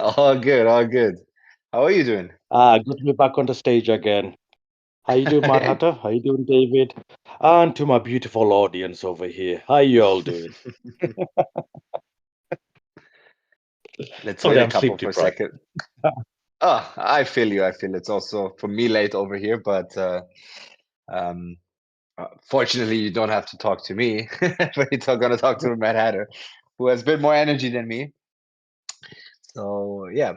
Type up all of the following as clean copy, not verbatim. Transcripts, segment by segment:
All good, all good. How are you doing? Good to be back on the stage again. How you doing, Mad Hatter? How you doing, David? And to my beautiful audience over here, how you all doing? Let's wait Sorry, a I'm couple sleep for a deprived. second. Oh, I feel you. I feel it's also for me late over here, but um, fortunately, you don't have to talk to me. But you're gonna talk to Mad Hatter, who has a bit more energy than me. So yeah,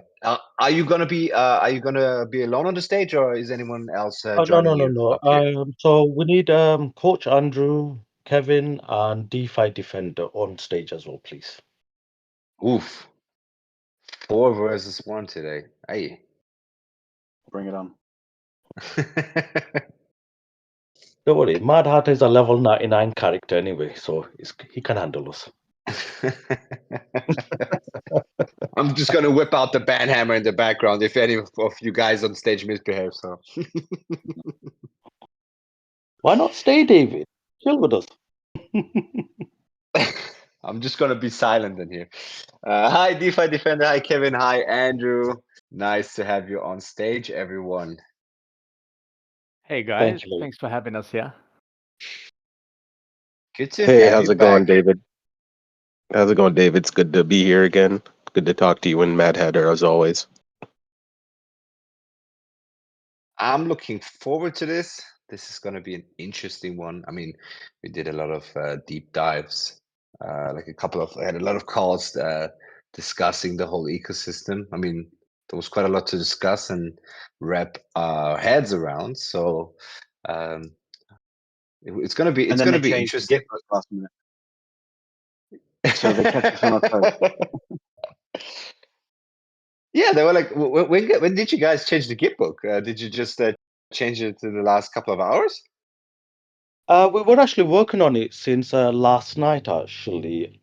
are you gonna be alone on the stage, or is anyone else Oh, no, no, joining no, you no. up here? So we need Coach Andrew, Kevin, and DeFi Defender on stage as well, please. Oof, 4 versus 1 today. Hey. Bring it on. Don't worry, Mad Hatter is a level 99 character anyway, so he can handle us. I'm just gonna whip out the band hammer in the background if any of you guys on stage misbehave. So Why not stay, David? Chill with us. I'm just gonna be silent in here. Hi, DeFi Defender. Hi, Kevin. Hi, Andrew. Nice to have you on stage, everyone. Hey Thank guys, you. thanks for having us here. Good to Hey, have how's you it going, back. David? How's it going, David? It's good to be here again. Good to talk to you and Mad Hatter as always. I'm looking forward to this. This is gonna be an interesting one. I mean, we did a lot of deep dives, like I had a lot of calls discussing the whole ecosystem. I mean, there was quite a lot to discuss and wrap our heads around. So it's gonna be And then they be changed the interesting. Git book last minute. So they kept us on our toes. Yeah, they were like, when did you guys change the Git book? Did you just change it to the last couple of hours? We were actually working on it since last night, actually,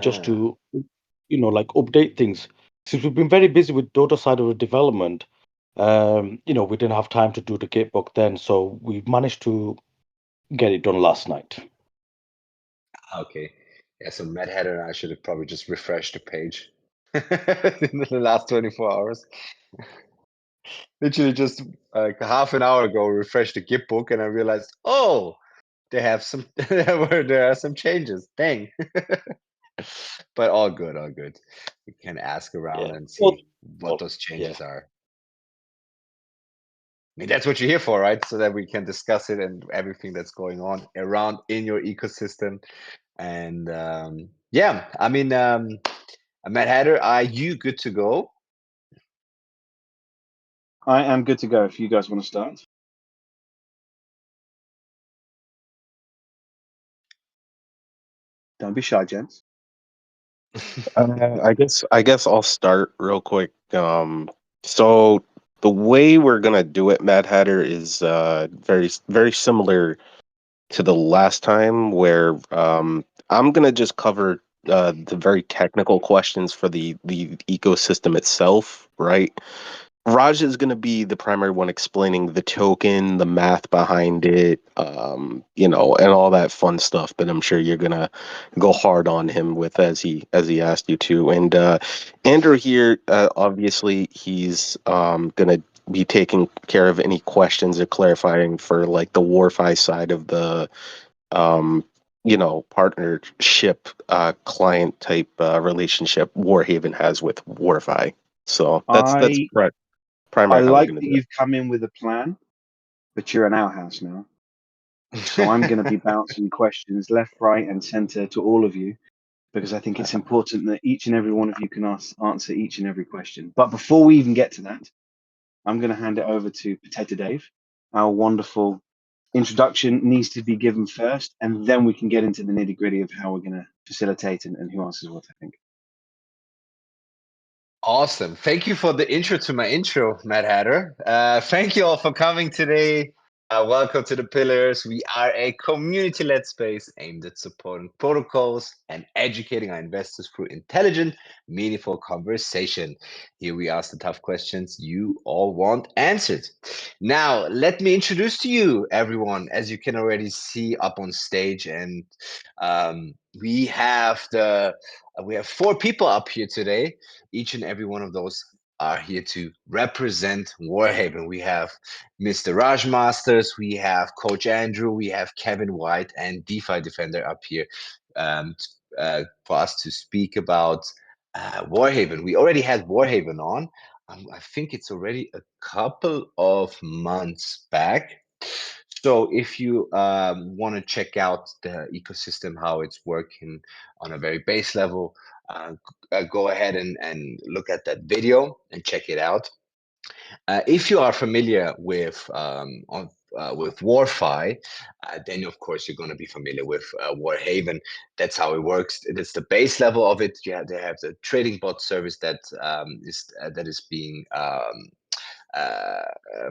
just Ah, to, like update things. Since we've been very busy with Dota side of the development, we didn't have time to do the Gatebook then, so we managed to get it done last night. okay. Yeah, so Mad Hatter and I should have probably just refreshed the page in the last 24 hours. Literally just like half an hour ago, refreshed the Git book and I realized, oh, they have some there are some changes. Dang. But all good, all good. We can ask around Yeah. and Well, see what those yeah. changes are. I mean, that's what you're here for, right? So that we can discuss it and everything that's going on around in your ecosystem. And yeah, I mean, Mad Hatter, are you good to go? I am good to go if you guys want to start. Don't be shy, gents. I guess I'll start real quick. So the way we're gonna do it, Mad Hatter, is very very similar to the last time, where I'm gonna just cover the very technical questions for the ecosystem itself, right? Raj is going to be the primary one explaining the token, the math behind it, and all that fun stuff that I'm sure you're gonna go hard on him with as he asked you to. And Andrew here, obviously, he's gonna be taking care of any questions or clarifying for like the WarFi side of the um, partnership client type relationship WarHaven has with WarFi. So that's I primary how we're like going to that do it. you've come in with a plan, but you're an outhouse now. So I'm going to be bouncing questions left, right, and center to all of you because I think it's important that each and every one of you can answer each and every question. But before we even get to that, I'm going to hand it over to Potato Dave. Our wonderful introduction needs to be given first, and then we can get into the nitty gritty of how we're going to facilitate and who answers what, I think. Awesome. Thank you for the intro to my intro, Mad Hatter. Thank you all for coming today. Welcome to the Pillars. We are a community-led space aimed at supporting protocols and educating our investors through intelligent, meaningful conversation. Here we ask the tough questions you all want answered. Now, let me introduce to you, everyone, as you can already see up on stage and we have 4 people up here today. Each and every one of those are here to represent WarHaven. We have Mr. Raj Masters, we have Coach Andrew, we have Kevin White, and DeFi Defender up here for us to speak about WarHaven. We already had WarHaven on. I think it's already a couple of months back. So if you want to check out the ecosystem, how it's working on a very base level, go ahead and look at that video and check it out. If you are familiar with WarFi, then of course you're going to be familiar with WarHaven. That's how it works. It's the base level of it. They have the trading bot service that is being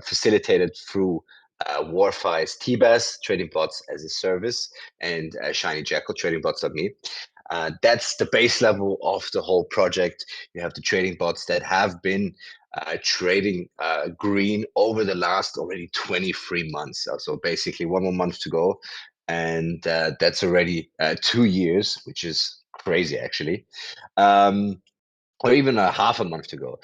facilitated through WarFi's TBAS, Trading Bots as a Service, and Shiny Jackal, Trading Bots.me. That's the base level of the whole project. You have the trading bots that have been trading green over the last already 23 months. So basically 1 more month to go. And that's already 2 years, which is crazy, actually. Or even a half a month to go.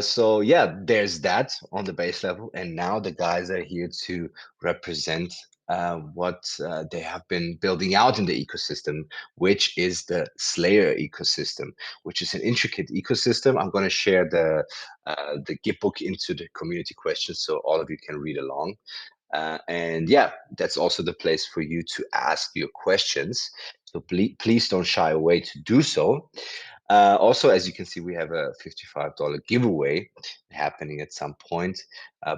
So yeah, there's that on the base level. And now the guys are here to represent what they have been building out in the ecosystem, which is the Slayer ecosystem, which is an intricate ecosystem. I'm going to share the Gitbook into the community questions so all of you can read along. And yeah, that's also the place for you to ask your questions. So please don't shy away to do so. Also, as you can see, we have a $55 giveaway happening at some point.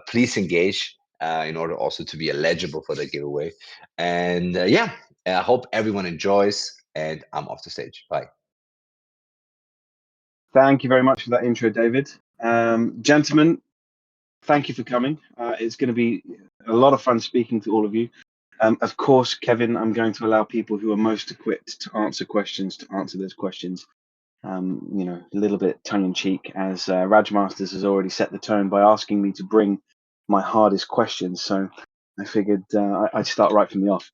Please engage in order also to be eligible for the giveaway. And yeah, I hope everyone enjoys, and I'm off the stage. Bye. Thank you very much for that intro, David. Gentlemen, thank you for coming. It's going to be a lot of fun speaking to all of you. Of course, Kevin, I'm going to allow people who are most equipped to answer questions to answer those questions. You know, a little bit tongue-in-cheek, as Raj Masters has already set the tone by asking me to bring my hardest questions. So I figured I'd start right from the off.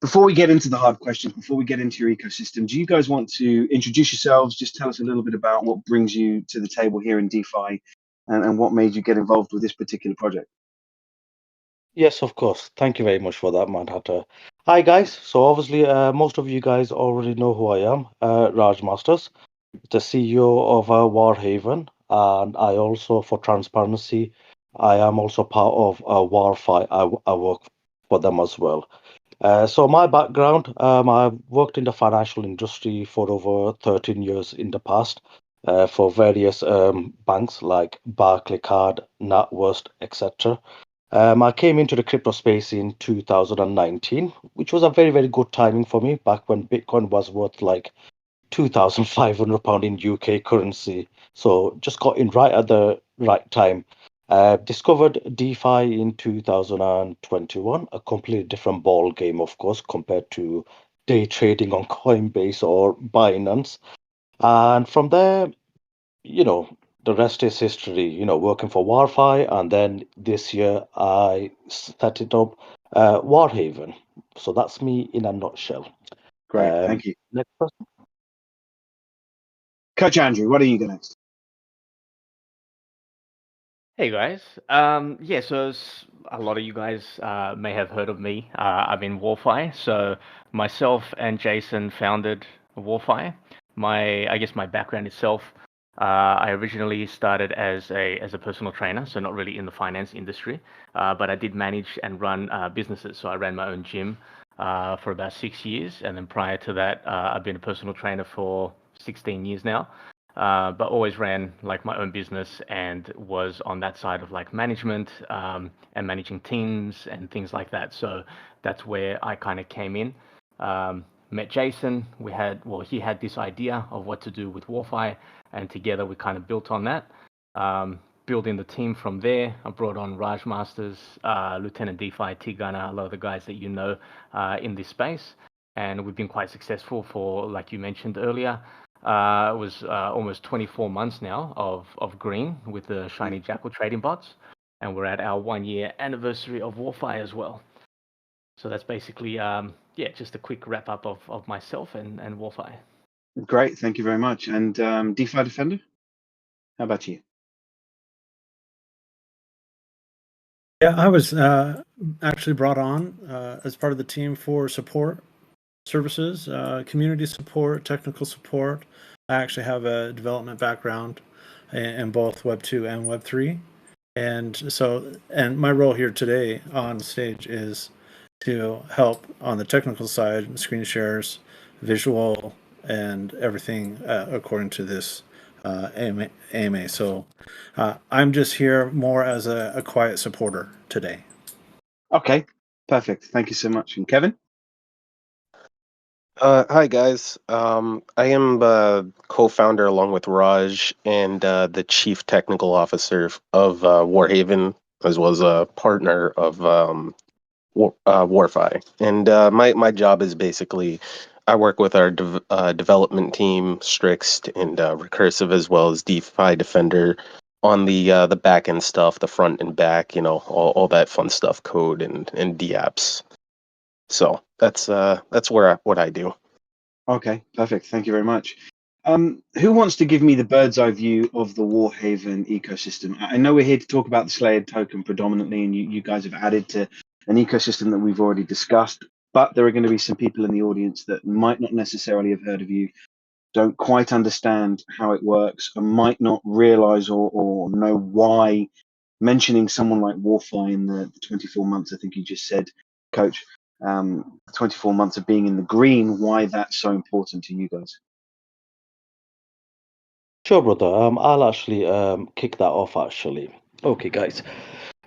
Before we get into the hard questions, before we get into your ecosystem, do you guys want to introduce yourselves? Just tell us a little bit about what brings you to the table here in DeFi and what made you get involved with this particular project. Yes, of course. Thank you very much for that, Mad Hatter. Hi, guys. So obviously, most of you guys already know who I am, Raj Masters, the CEO of WarHaven, and I also, for transparency, I am also part of WarFi. I work for them as well. So my background, I've worked in the financial industry for over 13 years in the past for various banks like Barclaycard, NatWest, etc. I came into the crypto space in 2019, which was a very, very good timing for me back when Bitcoin was worth like £2,500 in UK currency. So just got in right at the right time. Discovered DeFi in 2021, a completely different ball game, of course, compared to day trading on Coinbase or Binance. And from there, you know, the rest is history, working for WarFi. And then this year I set it up, WarHaven. So that's me in a nutshell. Great, thank you. Next person. Coach Andrew, what do you go next? Hey guys. Yeah, so a lot of you guys may have heard of me. I'm in WarFi. So myself and Jason founded WarFi. I guess my background itself, I originally started as a personal trainer, so not really in the finance industry, but I did manage and run businesses. So I ran my own gym for about 6 years, and then prior to that, I've been a personal trainer for 16 years now. But always ran like my own business and was on that side of like management and managing teams and things like that. So that's where I kind of came in. Met Jason. He had this idea of what to do with WarFi, and together we kind of built on that. Building the team from there. I brought on Raj Masters, Lieutenant DeFi, Tigana, a lot of the guys that you know in this space. And we've been quite successful for, like you mentioned earlier, it was almost 24 months now of green with the Shiny Jackal trading bots, and we're at our 1 year anniversary of WarFi as well. So that's basically yeah, just a quick wrap up of myself and WarFi. Great, thank you very much. And DeFi Defender, how about you? Yeah, I was actually brought on as part of the team for support services, community support, technical support. I actually have a development background in both Web 2 and Web 3. And my role here today on stage is to help on the technical side, screen shares, visual, and everything according to this AMA. So I'm just here more as a quiet supporter today. Okay, perfect. Thank you so much. And Kevin? Hi guys. I am co-founder along with Raj and the chief technical officer of WarHaven, as well as a partner of WarFi. And my job is basically I work with our development team, Strixed and Recursive, as well as DeFi Defender on the back end stuff, the front and back, all that fun stuff, code and DApps. So that's what I do. Okay, perfect. Thank you very much. Who wants to give me the bird's eye view of the WarHaven ecosystem? I know we're here to talk about the Slayed token predominantly, and you guys have added to an ecosystem that we've already discussed, but there are going to be some people in the audience that might not necessarily have heard of you, don't quite understand how it works, and might not realize or know why mentioning someone like WarFi in the 24 months, I think you just said, Coach, 24 months of being in the green, why that's so important to you guys. Sure, brother. I'll actually kick that off, actually. Okay, guys.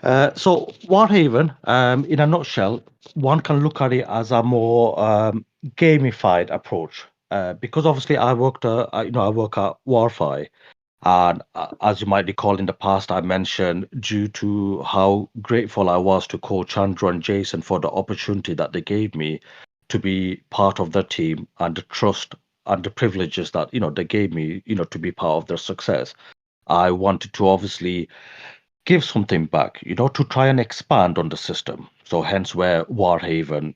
So WarHaven, in a nutshell, one can look at it as a more gamified approach. Because obviously I work at WarFi, and as you might recall in the past, I mentioned due to how grateful I was to Coach Andrew and Jason for the opportunity that they gave me to be part of their team and the trust and the privileges that they gave me to be part of their success. I wanted to obviously give something back, to try and expand on the system. So hence where WarHaven,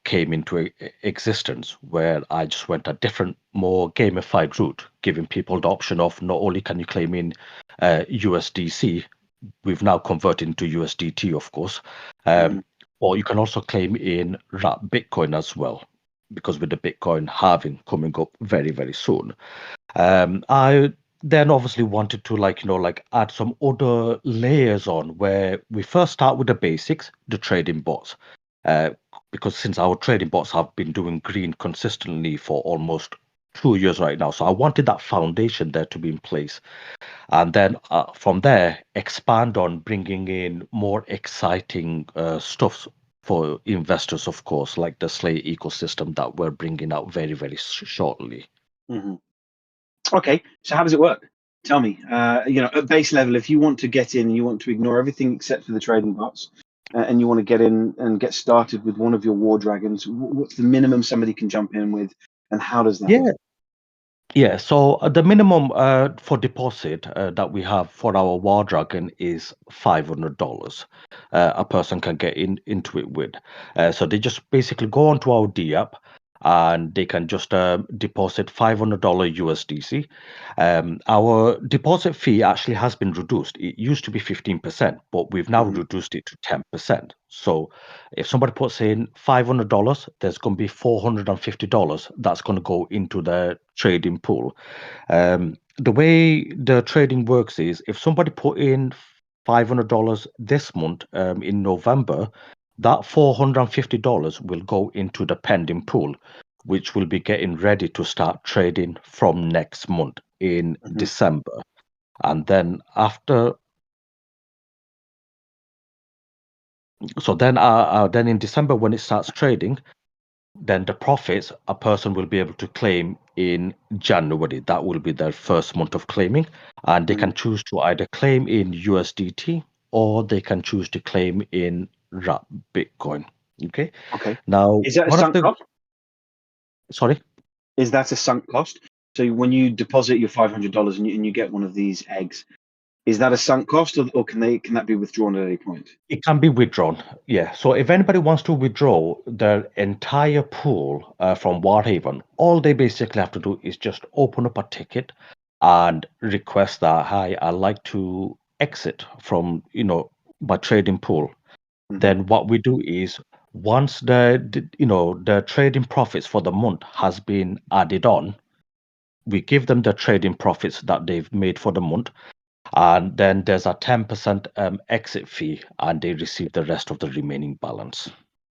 came into existence, where I just went a different, more gamified route, giving people the option of not only can you claim in USDC, we've now converted into USDT, of course, or you can also claim in Bitcoin as well, because with the Bitcoin halving coming up very, very soon. I then obviously wanted to add some other layers on where we first start with the basics, the trading bots. Because since our trading bots have been doing green consistently for almost 2 years right now. So I wanted that foundation there to be in place. And then from there, expand on bringing in more exciting stuff for investors, of course, like the Slay ecosystem that we're bringing out very, very shortly. Mm-hmm. Okay, so how does it work? Tell me. At base level, if you want to get in, you want to ignore everything except for the trading bots, and you want to get in and get started with one of your war dragons. What's the minimum somebody can jump in with, and how does that work? Yeah, so the minimum for deposit that we have for our War Dragon is $500. A person can get into it with. So they just basically go onto our D app and they can just deposit $500 USDC. Our deposit fee actually has been reduced. It used to be 15%, but we've now reduced it to 10%. So if somebody puts in $500, there's going to be $450 that's going to go into the trading pool. The way the trading works is if somebody put in $500 this month in November, that $450 will go into the pending pool, which will be getting ready to start trading from next month in December. And then after, so then in December when it starts trading, then the profits a person will be able to claim in January. That will be their first month of claiming, and they can choose to either claim in USDT or they can choose to claim in Bitcoin. Okay. Okay. Now, Is that a sunk cost? Sorry. Is that a sunk cost? So when you deposit your $500 and you get one of these eggs, Is that a sunk cost, or can that be withdrawn at any point? It can be withdrawn. Yeah. So if anybody wants to withdraw their entire pool from WarHaven, all they basically have to do is just open up a ticket and request that, hi, I'd like to exit from, my trading pool. Then what we do is once the trading profits for the month has been added on, we give them the trading profits that they've made for the month, and then there's a 10% exit fee, and they receive the rest of the remaining balance.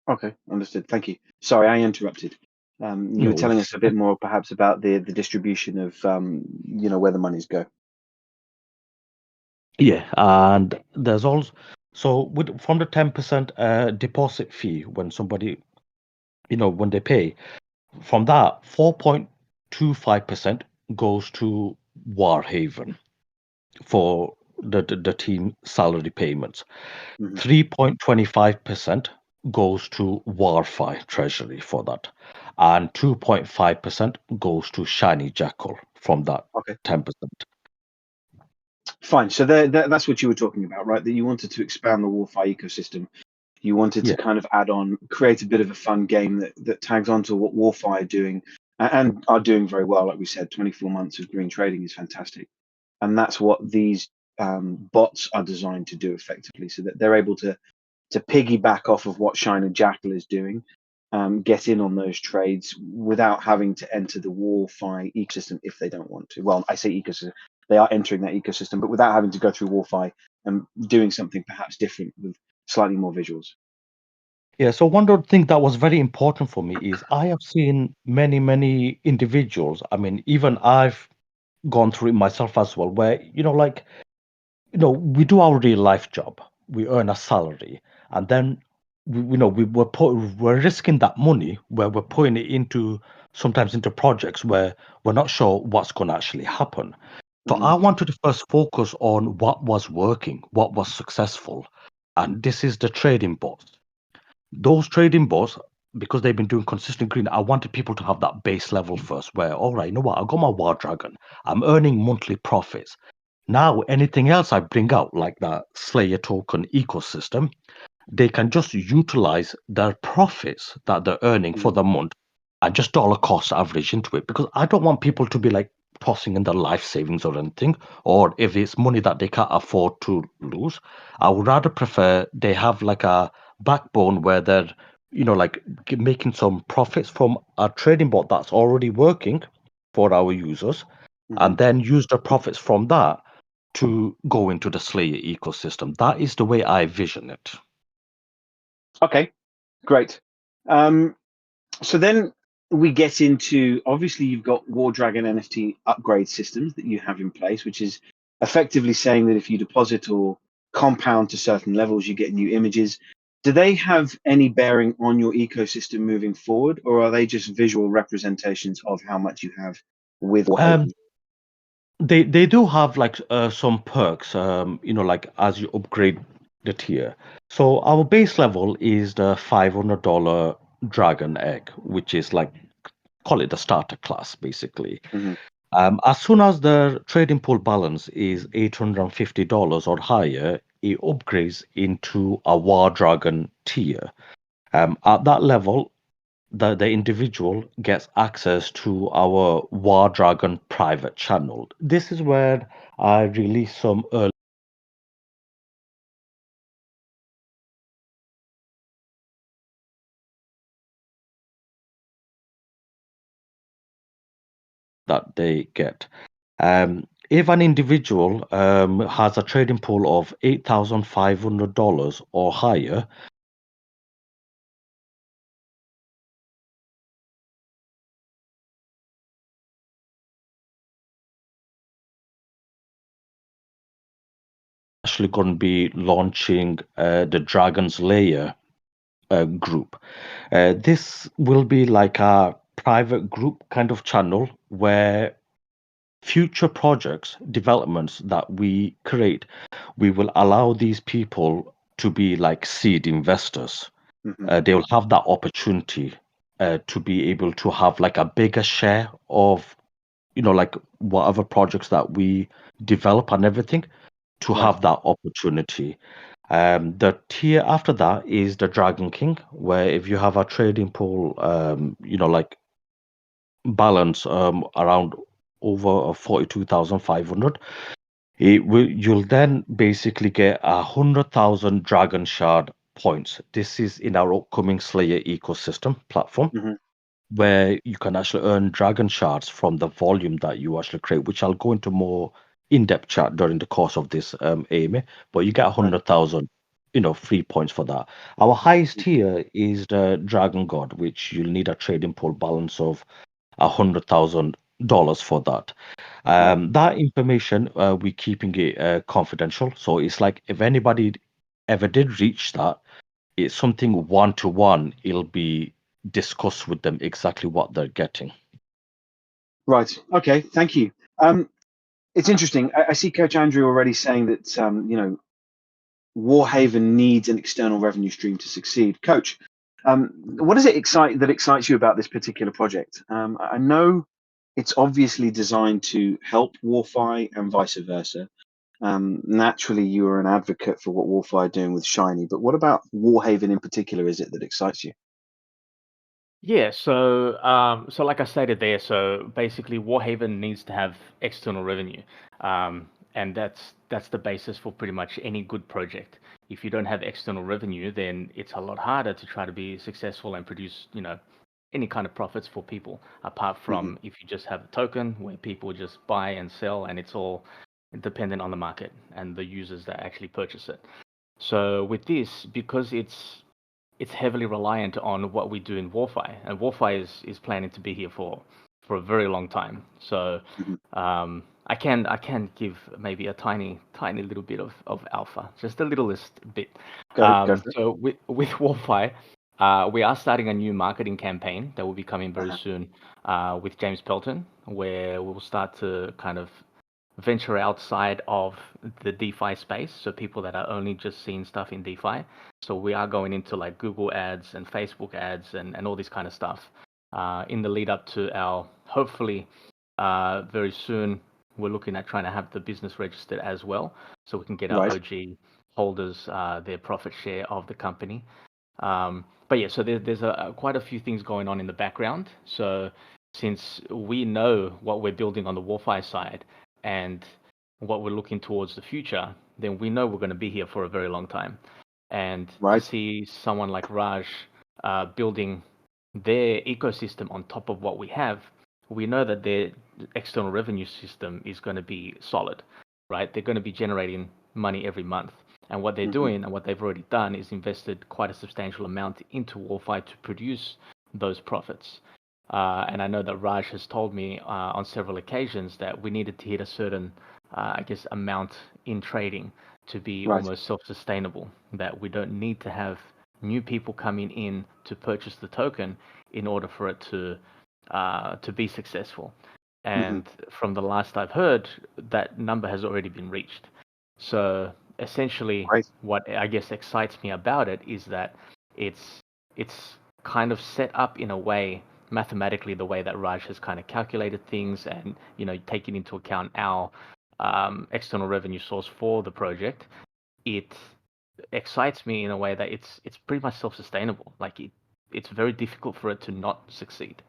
Okay, understood. Thank you. Sorry, I interrupted. You No were telling worries. us a bit more, perhaps, about the distribution of where the monies go. Yeah, and there's also from the 10% deposit fee when somebody, when they pay, from that 4.25% goes to WarHaven for the team salary payments. 3.25% goes to WarFi Treasury for that, and 2.5% goes to Shiny Jackal from that Okay, 10%. fine. So that's what you were talking about, right? That you wanted to expand the WarFi ecosystem. You wanted to Yeah. kind of add on, create a bit of a fun game that tags onto what WarFi are doing and are doing very well. Like we said, 24 months of green trading is fantastic. And that's what these bots are designed to do effectively, so that they're able to piggyback off of what Shiner Jackal is doing, get in on those trades without having to enter the WarFi ecosystem if they don't want to. Well, I say ecosystem, they are entering that ecosystem, but without having to go through WarFi and doing something perhaps different with slightly more visuals. Yeah, so one of the things that was very important for me is I have seen many, many individuals. I mean, even I've gone through it myself as well, where, we do our real life job, we earn a salary, and then we're risking that money where we're putting it sometimes into projects where we're not sure what's going to actually happen. So I wanted to first focus on what was working, what was successful, and this is the trading bots. Those trading bots, because they've been doing consistent green, I wanted people to have that base level first, where, all right, you know what, I got my War Dragon, I'm earning monthly profits. Now, anything else I bring out, like that Slayer token ecosystem, they can just utilize their profits that they're earning for the month and just dollar cost average into it. Because I don't want people to be like tossing in their life savings or anything, or if it's money that they can't afford to lose. I would rather prefer they have like a backbone where they're, like making some profits from a trading bot that's already working for our users, and then use the profits from that to go into the Slayer ecosystem. That is the way I vision it. Okay, great. So then we get into, obviously you've got War Dragon NFT upgrade systems that you have in place, which is effectively saying that if you deposit or compound to certain levels, you get new images. Do they have any bearing on your ecosystem moving forward, or are they just visual representations of how much you have with WarHaven? They do have like some perks, like as you upgrade the tier. So our base level is the $500 dragon egg, which is like, call it the starter class, basically. As soon as the trading pool balance is $850 or higher, it upgrades into a War Dragon tier. At that level, the individual gets access to our War Dragon private channel. This is where I release some early that they get. If an individual has a trading pool of $8,500 or higher, actually going to be launching the Dragon's Lair group. This will be like a private group kind of channel where future projects, developments that we create, we will allow these people to be like seed investors. They will have that opportunity to be able to have like a bigger share of, like whatever projects that we develop and everything. to Right. have that opportunity. The tier after that is the Dragon King, where if you have a trading pool, like balance around over 42,500, you'll then basically get 100,000 Dragon Shard points. This is in our upcoming Slayer ecosystem platform, hmm where you can actually earn Dragon Shards from the volume that you actually create, which I'll go into more in-depth chat during the course of this AMA. But you get Right. 100,000, free points for that. Our highest tier is the Dragon God, which you'll need a trading pool balance of $100,000 for that. Right. That information, we're keeping it confidential. So it's like if anybody ever did reach that, it's something one-to-one. It'll be discussed with them exactly what they're getting. Right. Okay. Thank you. It's interesting. I see Coach Andrew already saying that WarHaven needs an external revenue stream to succeed. Coach, what is it excites you about this particular project? I know it's obviously designed to help WarFi and vice versa. Naturally, you are an advocate for what WarFi are doing with Shiny, but what about WarHaven in particular is it that excites you? Yeah, so like I stated there, so basically WarHaven needs to have external revenue, and that's the basis for pretty much any good project. If you don't have external revenue, then it's a lot harder to try to be successful and produce, any kind of profits for people. Apart hmm from if you just have a token where people just buy and sell, and it's all dependent on the market and the users that actually purchase it. So with this, because it's heavily reliant on what we do in WarFi, and WarFi is planning to be here for a very long time. So hmm I can give maybe a tiny little bit of alpha, just the littlest bit. Go for it. So with WarFi, we are starting a new marketing campaign that will be coming very Uh-huh. soon with James Pelton, where we'll start to kind of venture outside of the DeFi space. So people that are only just seeing stuff in DeFi. So we are going into like Google ads and Facebook ads and all this kind of stuff in the lead up to our, hopefully very soon, we're looking at trying to have the business registered as well. So we can get our Right. OG holders their profit share of the company. But yeah, so there's quite a few things going on in the background. So since we know what we're building on the WarFi side and what we're looking towards the future, then we know we're going to be here for a very long time. And to Right. see someone like Raj building their ecosystem on top of what we have, we know that their external revenue system is going to be solid, right? They're going to be generating money every month. And what they're hmm doing and what they've already done is invested quite a substantial amount into WarFi to produce those profits. And I know that Raj has told me on several occasions that we needed to hit a certain, amount in trading to be Right. almost self-sustainable, that we don't need to have new people coming in to purchase the token in order for it to be successful. hmm And from the last I've heard, that number has already been reached. So essentially, Right. what I guess excites me about it is that it's kind of set up in a way, mathematically, the way that Raj has kind of calculated things, and taking into account our external revenue source for the project. It excites me in a way that it's pretty much self-sustainable. Like it's very difficult for it to not succeed.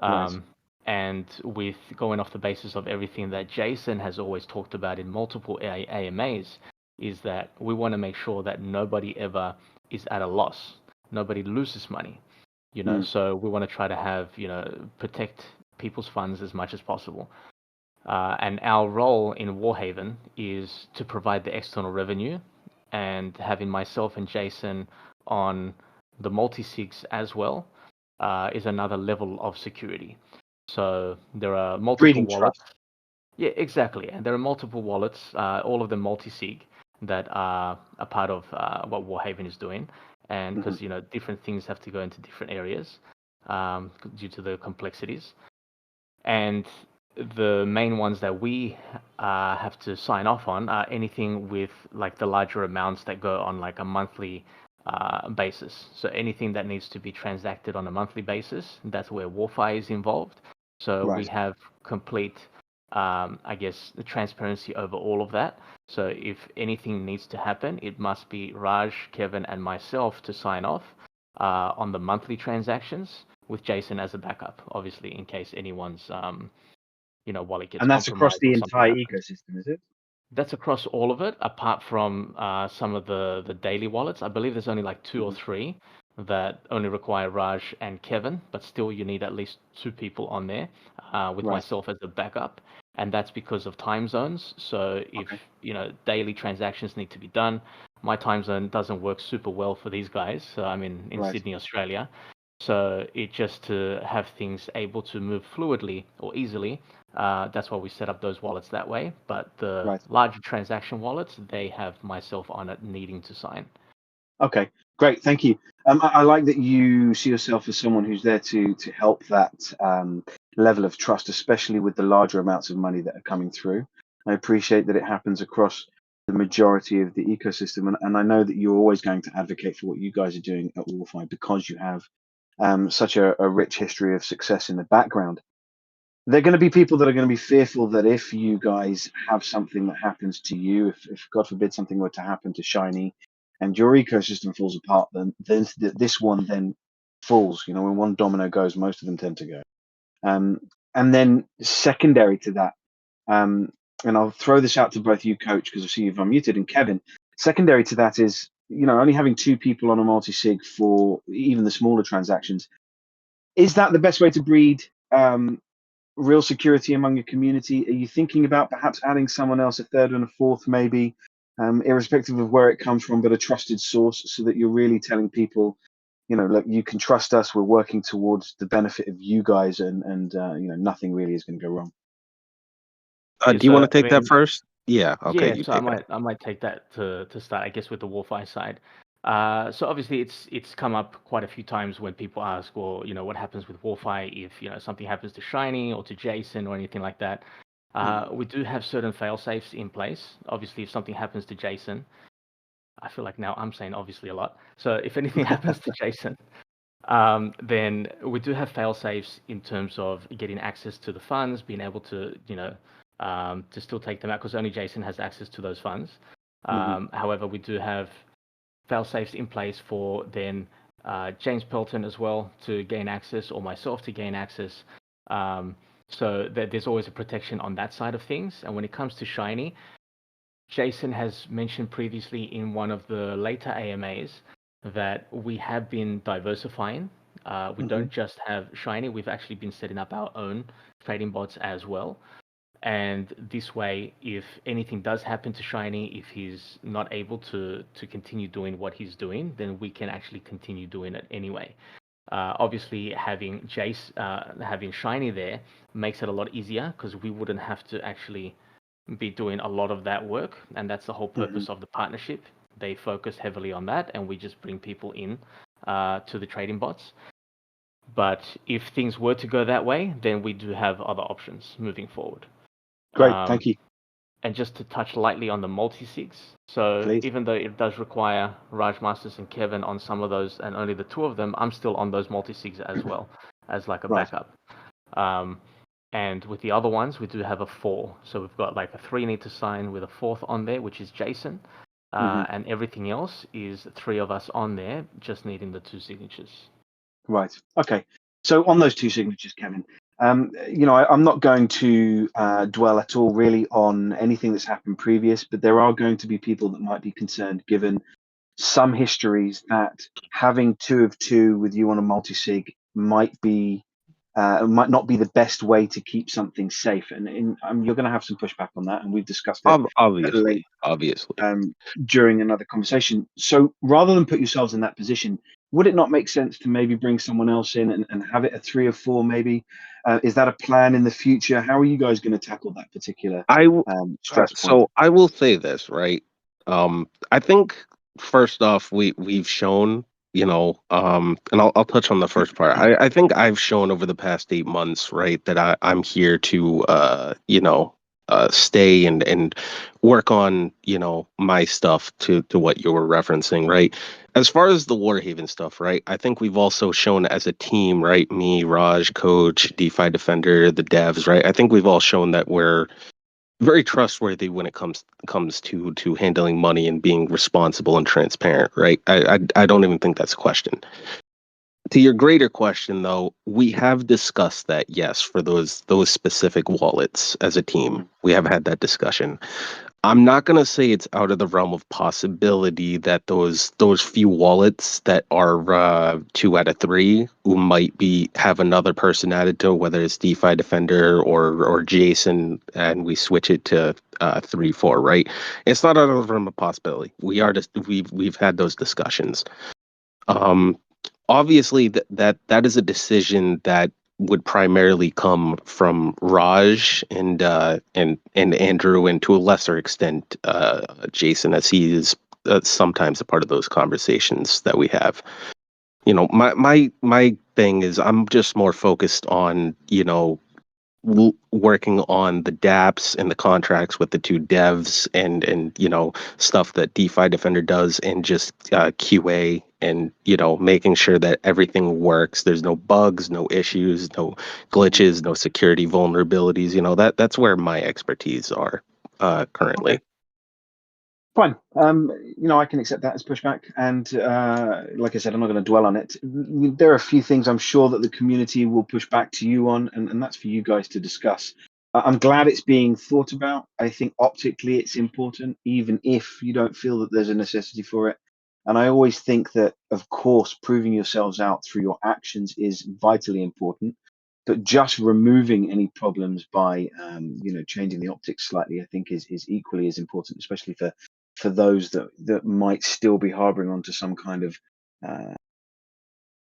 Right. Um, and with going off the basis of everything that Jason has always talked about in multiple AMAs, is that we want to make sure that nobody ever is at a loss. Nobody loses money, Mm. So we want to try to have, protect people's funds as much as possible. And our role in WarHaven is to provide the external revenue, and having myself and Jason on the multi-sigs as well is another level of security. So there are multiple Breeding wallets. trust. Yeah, exactly. And there are multiple wallets, all of them multi-sig, that are a part of what WarHaven is doing. And hmm because, different things have to go into different areas due to the complexities. And the main ones that we have to sign off on are anything with like the larger amounts that go on like a monthly basis. So anything that needs to be transacted on a monthly basis, that's where WarFi is involved. So we Right. have complete I guess, the transparency over all of that. So if anything needs to happen, it must be Raj, Kevin, and myself to sign off on the monthly transactions, with Jason as a backup, obviously, in case anyone's wallet gets And that's across compromised the or something entire happens. ecosystem, is it? That's across all of it, apart from some of the daily wallets. I believe there's only like 2 or 3 that only require Raj and Kevin, but still you need at least 2 people on there, with Right. myself as a backup. And that's because of time zones. So if Okay. daily transactions need to be done, my time zone doesn't work super well for these guys. So I'm in Right. Sydney, Australia. So it just to have things able to move fluidly or easily, that's why we set up those wallets that way. But the Right. larger transaction wallets, they have myself on it needing to sign. Okay, great, thank you. I like that you see yourself as someone who's there to help that level of trust, especially with the larger amounts of money that are coming through. I appreciate that it happens across the majority of the ecosystem, and I know that you're always going to advocate for what you guys are doing at WarFi because you have such a rich history of success in the background. There are going to be people that are going to be fearful that if you guys have something that happens to you, if God forbid something were to happen to Shiny, and your ecosystem falls apart, then this one then falls. When one domino goes, most of them tend to go. And then secondary to that, and I'll throw this out to both you, Coach, because I see you've unmuted, and Kevin. Secondary to that is, only having 2 people on a multi-sig for even the smaller transactions. Is that the best way to breed real security among your community? Are you thinking about perhaps adding someone else, a third and a fourth, maybe, irrespective of where it comes from, but a trusted source, so that you're really telling people, look, you can trust us. We're working towards the benefit of you guys, and nothing really is going to go wrong. Do you want to take that first? Yeah. Okay. Yeah, You so take it. I might take that to start, I guess, with the WarFi side. So obviously it's come up quite a few times when people ask, well, what happens with WarFi if something happens to Shiny or to Jason or anything like that. We do have certain fail safes in place. Obviously, if something happens to Jason, I feel like now I'm saying obviously a lot. So if anything happens to Jason, then we do have fail safes in terms of getting access to the funds, being able to to still take them out, because only Jason has access to those funds. However, we do have fail safes in place for then James Pelton as well to gain access, or myself to gain access. So there's always a protection on that side of things. And when it comes to Shiny, Jason has mentioned previously in one of the later AMAs that we have been diversifying. We don't just have Shiny, we've actually been setting up our own trading bots as well. And this way, if anything does happen to Shiny, if he's not able to continue doing what he's doing, then we can actually continue doing it anyway. Obviously, having having Shiny there makes it a lot easier, because we wouldn't have to actually be doing a lot of that work, and that's the whole purpose of the partnership. They focus heavily on that, and we just bring people in to the trading bots. But if things were to go that way, then we do have other options moving forward. Great, thank you. And just to touch lightly on the multi-sigs, so Please. even though it does require Raj Masters and Kevin on some of those, and only the 2 of them, I'm still on those multi-sigs as well, as like a backup. And with the other ones, we do have a 4. So we've got like a 3 need to sign with a 4th on there, which is Jason. And everything else is 3 of us on there, just needing the 2 signatures. Right. Okay. So on those 2 signatures, Kevin, I'm not going to dwell at all really on anything that's happened previous, but there are going to be people that might be concerned, given some histories, that having 2 of 2 with you on a multi-sig might not be the best way to keep something safe. And you're going to have some pushback on that, and we've discussed it Obviously. during another conversation. So rather than put yourselves in that position, would it not make sense to maybe bring someone else in and have it a 3 or 4 maybe? Is that a plan in the future? How are you guys going to tackle that particular stress point? So I will say this, right? I think first off, we've shown, and I'll touch on the first part. I think I've shown over the past 8 months, right, that I'm here to stay and work on my stuff to what you were referencing, right? as far as the WarHaven stuff, right? I think we've also shown as a team, right? Me, Raj, Coach, DeFi Defender, the devs, right? I think we've all shown that we're very trustworthy when it comes to handling money and being responsible and transparent, right? I don't even think that's a question. To your greater question, though, we have discussed that, yes, for those specific wallets as a team, we have had that discussion. I'm not going to say it's out of the realm of possibility that those few wallets that are 2 out of 3 who might have another person added to, whether it's DeFi Defender or Jason, and we switch it to 3-4, right? It's not out of the realm of possibility. We've had those discussions. Obviously, that is a decision that would primarily come from Raj and Andrew, and to a lesser extent Jason, as he is sometimes a part of those conversations that we have. You know, my thing is I'm just more focused on, you know, working on the dApps and the contracts with the 2 devs and you know, stuff that DeFi Defender does, and just QA and, you know, making sure that everything works. There's no bugs, no issues, no glitches, no security vulnerabilities. You know, that's where my expertise are currently. Okay. Fine. You know, I can accept that as pushback. And like I said, I'm not going to dwell on it. There are a few things I'm sure that the community will push back to you on, and that's for you guys to discuss. I'm glad it's being thought about. I think optically it's important, even if you don't feel that there's a necessity for it. And I always think that, of course, proving yourselves out through your actions is vitally important. But just removing any problems by, you know, changing the optics slightly, I think is equally as important, especially for those that might still be harboring onto some kind of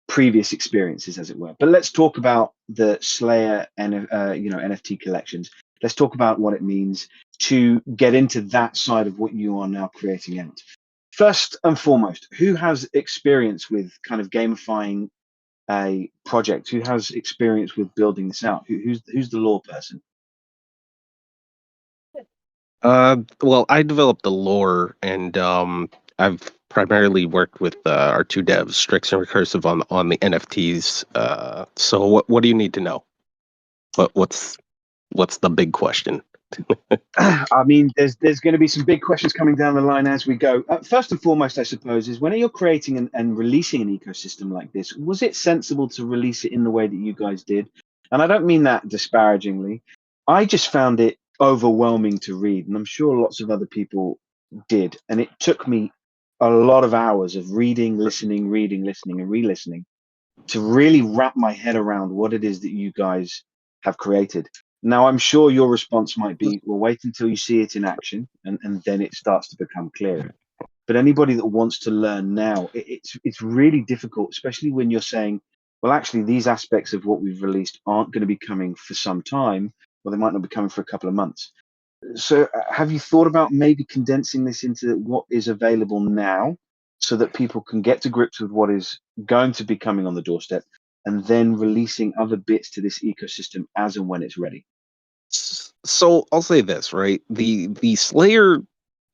previous experiences, as it were. But let's talk about the Slayer and you know, NFT collections. Let's talk about what it means to get into that side of what you are now creating out. First and foremost, who has experience with kind of gamifying a project? Who has experience with building this out? Who's the lore person? Well, I developed the lore, and I've primarily worked with our 2 devs, Strix and Recursive, on the NFTs. So what do you need to know? What's the big question? I mean, there's going to be some big questions coming down the line as we go. First and foremost, I suppose, is when you're creating and releasing an ecosystem like this, was it sensible to release it in the way that you guys did? And I don't mean that disparagingly. I just found it overwhelming to read, and I'm sure lots of other people did. And it took me a lot of hours of reading, listening, and re-listening to really wrap my head around what it is that you guys have created. Now, I'm sure your response might be, well, wait until you see it in action, and then it starts to become clearer. But anybody that wants to learn now, it's really difficult, especially when you're saying, well, actually, these aspects of what we've released aren't going to be coming for some time, or they might not be coming for a couple of months. So have you thought about maybe condensing this into what is available now so that people can get to grips with what is going to be coming on the doorstep, and then releasing other bits to this ecosystem as and when it's ready? So I'll say this, right? The Slayer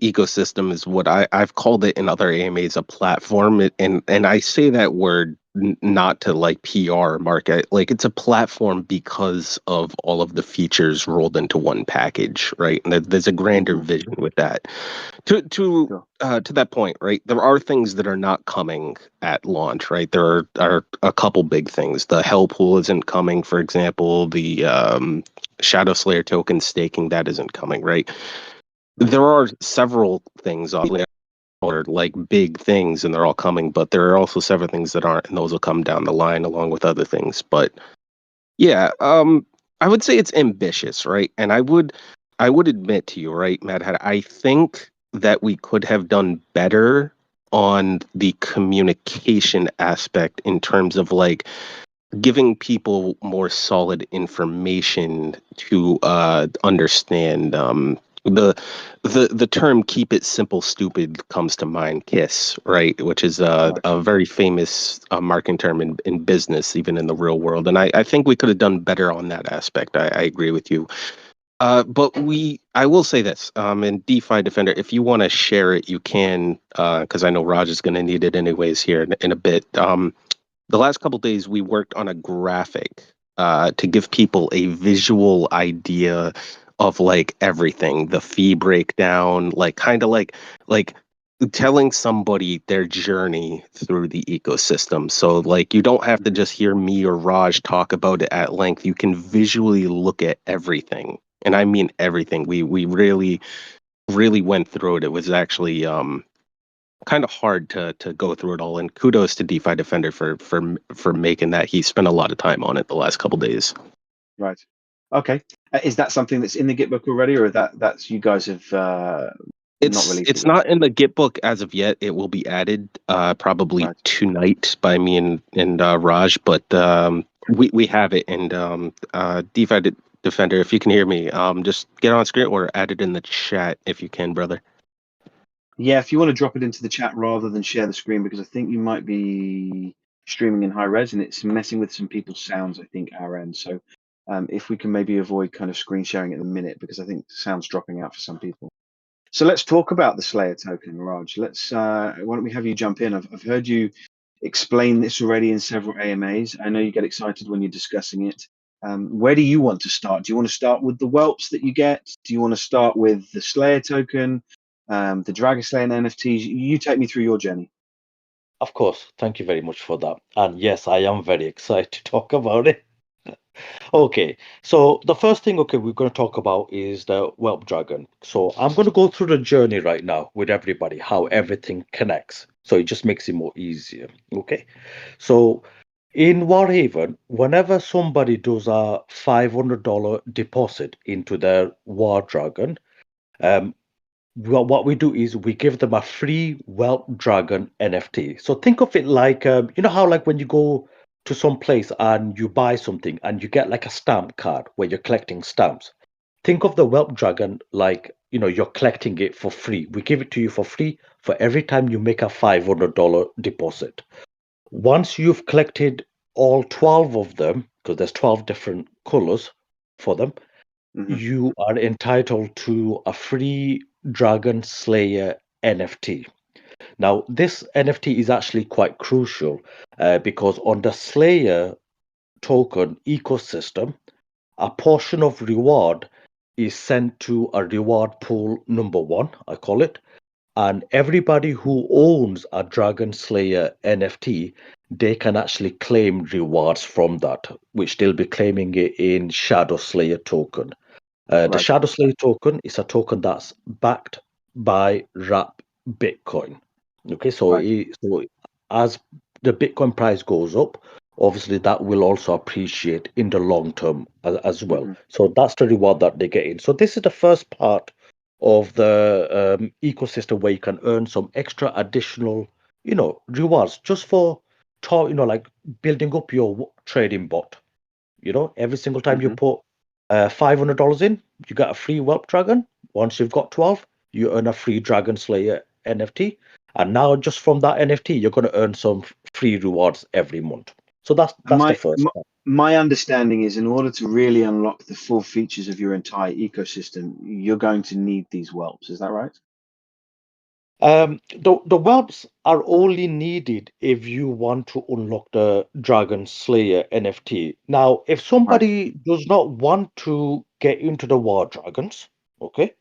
ecosystem is what I've called it in other AMAs, a platform, and I say that word not to like PR market. Like, it's a platform because of all of the features rolled into one package, right? And there's a grander vision with that. To that point, right? There are things that are not coming at launch, right? There are a couple big things. The Hell Pool isn't coming, for example. The Shadow Slayer token staking, that isn't coming, right? There are several things or like big things, and they're all coming, but there are also several things that aren't, and those will come down the line along with other things. But yeah, I would say it's ambitious, right? And I would admit to you, right, Matt, I think that we could have done better on the communication aspect in terms of like giving people more solid information to understand. The term "keep it simple, stupid" comes to mind. KISS, right, which is a very famous marketing term in business, even in the real world. And I think we could have done better on that aspect. I agree with you. But I will say this, in DeFi Defender, if you want to share it, you can, because I know Raj is going to need it anyways here in a bit. The last couple days we worked on a graphic to give people a visual idea of like everything, the fee breakdown, like kind of like telling somebody their journey through the ecosystem. So like you don't have to just hear me or Raj talk about it at length. You can visually look at everything. And I mean everything. We really went through it. It was actually kind of hard to go through it all. And kudos to DeFi Defender for making that. He spent a lot of time on it the last couple days. Right. Okay. Is that something that's in the Gitbook already, or that's you guys have not released? It's not in the Gitbook as of yet. It will be added probably tonight by me and Raj, but we have it. And DeFi Defender, if you can hear me, just get on screen or add it in the chat if you can, brother. Yeah, if you want to drop it into the chat rather than share the screen, because I think you might be streaming in high res and it's messing with some people's sounds, I think, our end. So if we can maybe avoid kind of screen sharing at the minute, because I think sound's dropping out for some people. So let's talk about the Slayer token, Raj. Let's why don't we have you jump in? I've heard you explain this already in several AMAs. I know you get excited when you're discussing it. Where do you want to start? Do you want to start with the whelps that you get? Do you want to start with the Slayer token, the Dragon Slayer NFTs? You take me through your journey. Of course. Thank you very much for that. And yes, I am very excited to talk about it. Okay, so the first thing, we're going to talk about is the Whelp Dragon. So I'm going to go through the journey right now with everybody, how everything connects. So it just makes it more easier. Okay, so in WarHaven, whenever somebody does a $500 deposit into their War Dragon, what we do is we give them a free Whelp Dragon NFT. So think of it like, you know how like when you go to some place and you buy something and you get like a stamp card where you're collecting stamps. Think of the Whelp Dragon like, you're collecting it for free. We give it to you for free for every time you make a $500 deposit. Once you've collected all 12 of them, because there's 12 different colors for them, you are entitled to a free Dragon Slayer NFT. Now, this NFT is actually quite crucial because on the Slayer token ecosystem, a portion of reward is sent to a reward pool number 1, I call it. And everybody who owns a Dragon Slayer NFT, they can actually claim rewards from that, which they'll be claiming it in Shadow Slayer token. The Shadow Slayer token is a token that's backed by wrap Bitcoin. Okay, so as the Bitcoin price goes up, obviously that will also appreciate in the long term as well. So that's the reward that they get in. So this is the first part of the ecosystem where you can earn some extra additional, rewards just for, like building up your trading bot. Every single time you put $500 in, you get a free Whelp Dragon. Once you've got 12, you earn a free Dragon Slayer NFT. And now just from that NFT, you're going to earn some free rewards every month. So that's the first part. My understanding is in order to really unlock the full features of your entire ecosystem, you're going to need these whelps. Is that right? The whelps are only needed if you want to unlock the Dragon Slayer NFT. Now, if somebody does not want to get into the War Dragons, okay,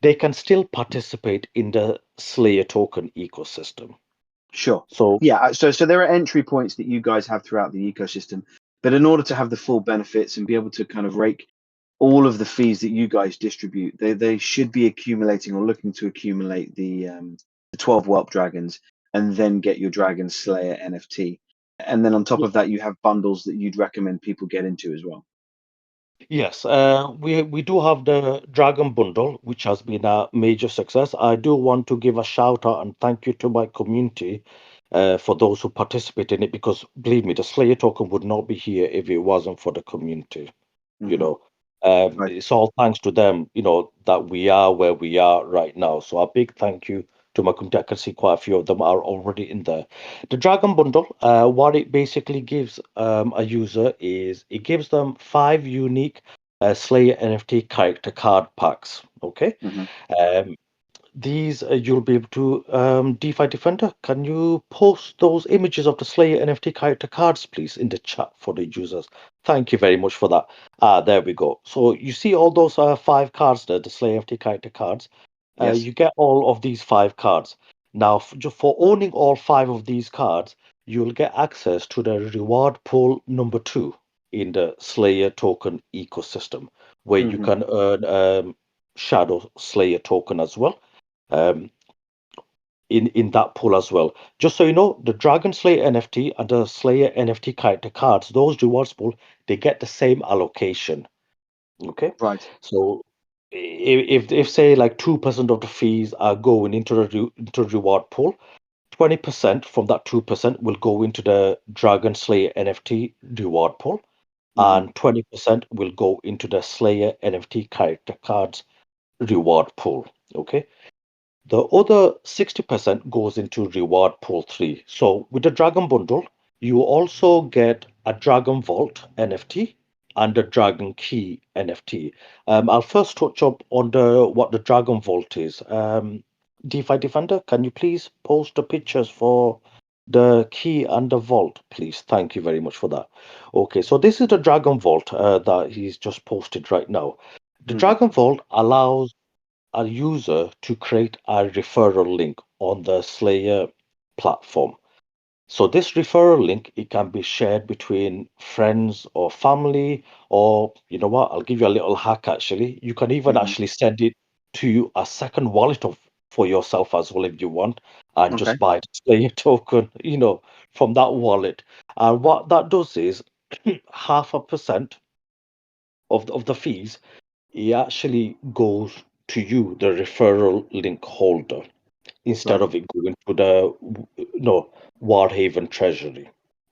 they can still participate in the Slayer token ecosystem. Sure. So so there are entry points that you guys have throughout the ecosystem, but in order to have the full benefits and be able to kind of rake all of the fees that you guys distribute, they should be accumulating or looking to accumulate the 12 Whelp Dragons and then get your Dragon Slayer NFT. And then on top of that, you have bundles that you'd recommend people get into as well. Yes, we do have the Dragon Bundle, which has been a major success. I do want to give a shout out and thank you to my community for those who participate in it, because believe me, the Slayer token would not be here if it wasn't for the community. It's all thanks to them, that we are where we are right now. So a big thank you to my community. I can see quite a few of them are already in there. The Dragon Bundle, what it basically gives a user is it gives them 5 unique Slayer NFT character card packs. Okay. Mhm. These you'll be able to DeFi Defender. Can you post those images of the Slayer NFT character cards, please, in the chat for the users? Thank you very much for that. There we go. So you see all those 5 cards there, the Slayer NFT character cards. Yes. You get all of these 5 cards. Now, just for owning all 5 of these cards, you'll get access to the reward pool number 2 in the Slayer token ecosystem, where you Mhm. can earn Shadow Slayer token as well. In that pool as well. Just so you know, the Dragon Slayer NFT and the Slayer NFT character cards, those rewards pool, they get the same allocation. Okay, Right. so if say like 2% of the fees are going into the reward pool, 20% from that 2% will go into the Dragon Slayer NFT reward pool, Mhm. and 20% will go into the Slayer NFT character cards reward pool. Okay. The other 60% goes into reward pool 3. So with the Dragon Bundle, you also get a Dragon Vault NFT and a Dragon Key NFT. I'll first touch up on what the Dragon Vault is. DeFi Defender, can you please post the pictures for the key and the vault, please? Thank you very much for that. Okay, so this is the Dragon Vault that he's just posted right now. The Mhm. Dragon Vault allows a user to create a referral link on the Slayer platform. So this referral link, it can be shared between friends or family, or you know what, I'll give you a little hack actually. You can even Mhm. actually send it to a second wallet for yourself as well if you want, and Okay. just buy the Slayer token, from that wallet. And what that does is 0.5% of the fees, it actually goes to you, the referral link holder, instead Right. of it going to the WarHaven treasury.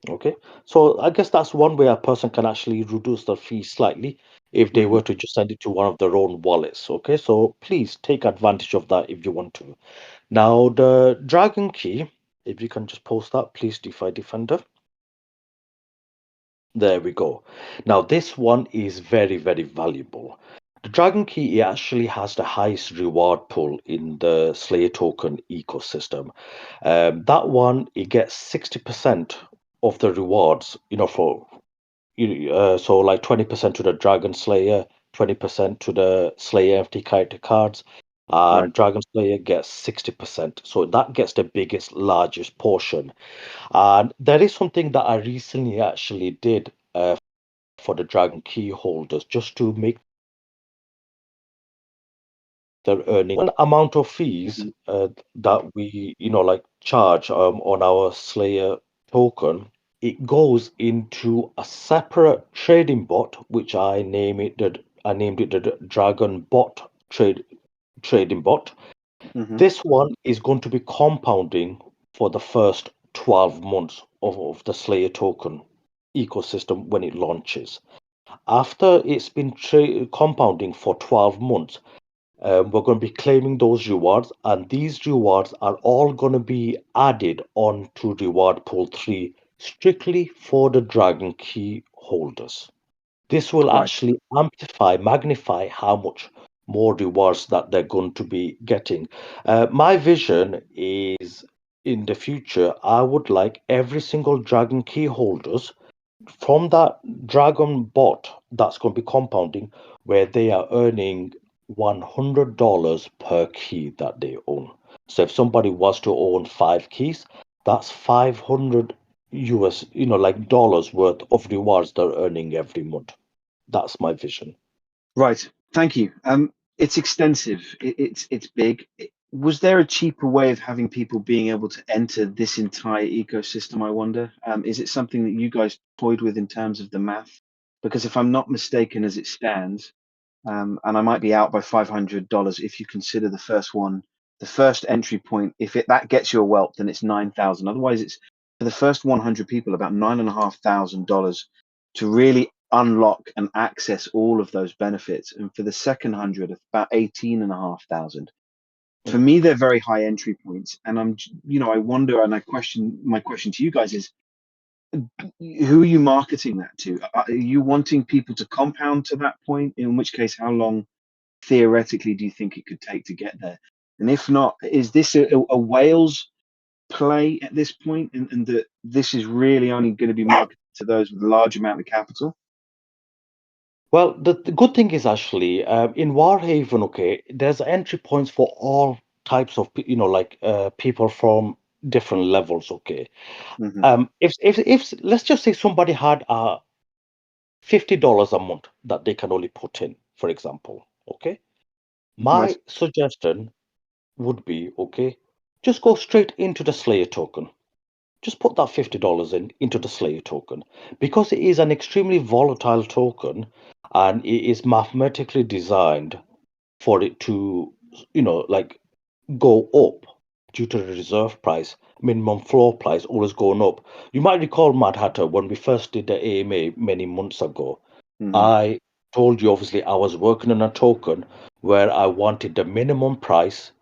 Okay, so I guess that's one way a person can actually reduce their fee slightly if they Mhm. were to just send it to one of their own wallets. Okay, so please take advantage of that if you want to. Now, the Dragon Key, if you can just post that, please, DeFi Defender. There we go. Now, this one is very, very valuable. The Dragon Key it actually has the highest reward pool in the Slayer token ecosystem. That one, it gets 60% of the rewards, so like 20% to the Dragon Slayer, 20% to the Slayer FT character cards, Right. and Dragon Slayer gets 60%. So that gets the biggest, largest portion. And there is something that I recently actually did for the Dragon Key holders just to make their earning one amount of fees Mhm. that we like charge on our Slayer token. It goes into a separate trading bot, which I named it the Dragon Bot trading bot. Mhm. This one is going to be compounding for the first 12 months of the Slayer token ecosystem when it launches. After it's been compounding for 12 months, we're going to be claiming those rewards, and these rewards are all going to be added on to reward pool 3 strictly for the Dragon Key holders. This will Right. actually magnify how much more rewards that they're going to be getting. My vision is in the future, I would like every single Dragon Key holders from that Dragon bot that's going to be compounding, where they are earning $100 per key that they own. So if somebody was to own 5 keys, that's 500 US, like dollars worth of rewards they're earning every month. That's my vision. Right. Thank you. It's extensive. It's big. Was there a cheaper way of having people being able to enter this entire ecosystem? I wonder. Is it something that you guys toyed with in terms of the math? Because if I'm not mistaken, as it stands, and I might be out by $500 if you consider the first one, the first entry point. If that gets you a whelp, then it's 9,000. Otherwise, it's for the first 100 people about $9,500 to really unlock and access all of those benefits. And for the second 100, about 18,500. For me, they're very high entry points, and I wonder, and my question to you guys is, who are you marketing that to? Are you wanting people to compound to that point? In which case, how long theoretically do you think it could take to get there? And if not, is this a whales play at this point, and that this is really only going to be marketed to those with a large amount of capital? Well, the good thing is actually in WarHaven, okay, there's entry points for all types of people from different levels, okay. If let's just say somebody had $50 a month that they can only put in, for example, okay, my Right. suggestion would be, okay, just go straight into the Slayer token. Just put that $50 into the Slayer token because it is an extremely volatile token and it is mathematically designed for it to, go up due to the reserve price, minimum floor price always going up. You might recall, Mad Hatter, when we first did the AMA many months ago, I told you obviously I was working on a token where I wanted the minimum price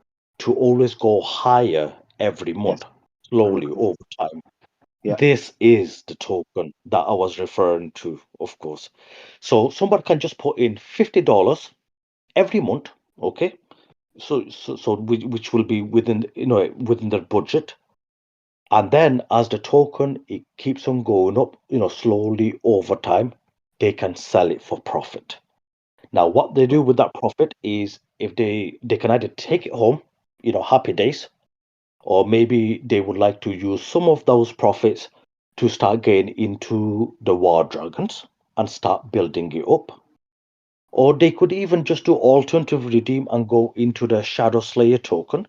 to always go higher every month, slowly over time. Yeah. This is the token that I was referring to, of course. So somebody can just put in $50 every month, okay? So which will be within within their budget, and then as the token it keeps on going up, slowly over time, they can sell it for profit. Now, what they do with that profit is if they can either take it home, happy days, or maybe they would like to use some of those profits to start getting into the war dragons and start building it up. Or they could even just do alternative redeem and go into the Shadow Slayer token.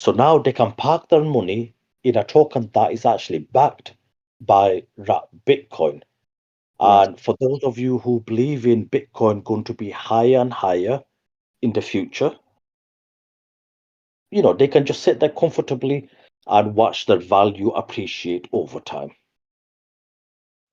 So now they can park their money in a token that is actually backed by Bitcoin. Right. And for those of you who believe in Bitcoin going to be higher and higher in the future, they can just sit there comfortably and watch their value appreciate over time.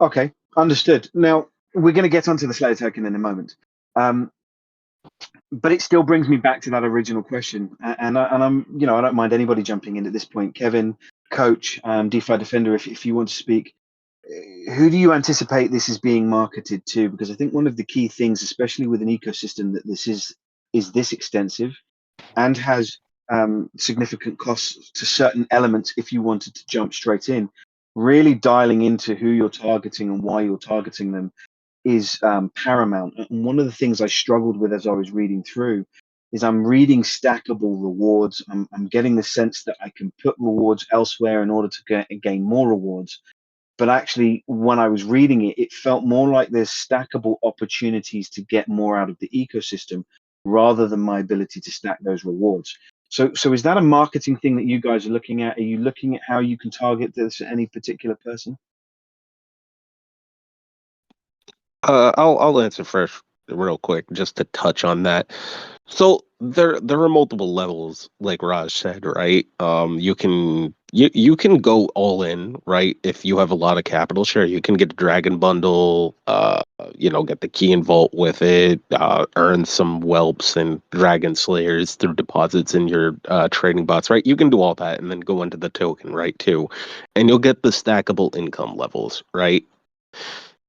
Okay, understood. Now we're going to get onto the Slayer token in a moment, but it still brings me back to that original question, and I'm I don't mind anybody jumping in at this point. Kevin, Coach, DeFi Defender, if you want to speak, who do you anticipate this is being marketed to? Because I think one of the key things, especially with an ecosystem that this is this extensive and has significant costs to certain elements if you wanted to jump straight in, really dialing into who you're targeting and why you're targeting them is paramount. And one of the things I struggled with as I was reading through is I'm reading stackable rewards. I'm getting the sense that I can put rewards elsewhere in order to gain more rewards. But actually, when I was reading it, it felt more like there's stackable opportunities to get more out of the ecosystem rather than my ability to stack those rewards. So is that a marketing thing that you guys are looking at? Are you looking at how you can target this at any particular person? I'll answer first real quick just to touch on that. So there are multiple levels, like Raj said, right? You can go all in, right? If you have a lot of capital, sure, you can get a dragon bundle, get the key and vault with it, earn some whelps and dragon slayers through deposits in your trading bots, right? You can do all that and then go into the token, right, too. And you'll get the stackable income levels, right?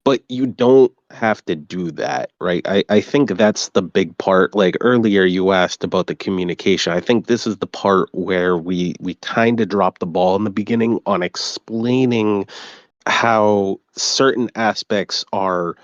But you don't have to do that, right? I think that's the big part. Like earlier you asked about the communication. I think this is the part where we kind of dropped the ball in the beginning on explaining how certain aspects are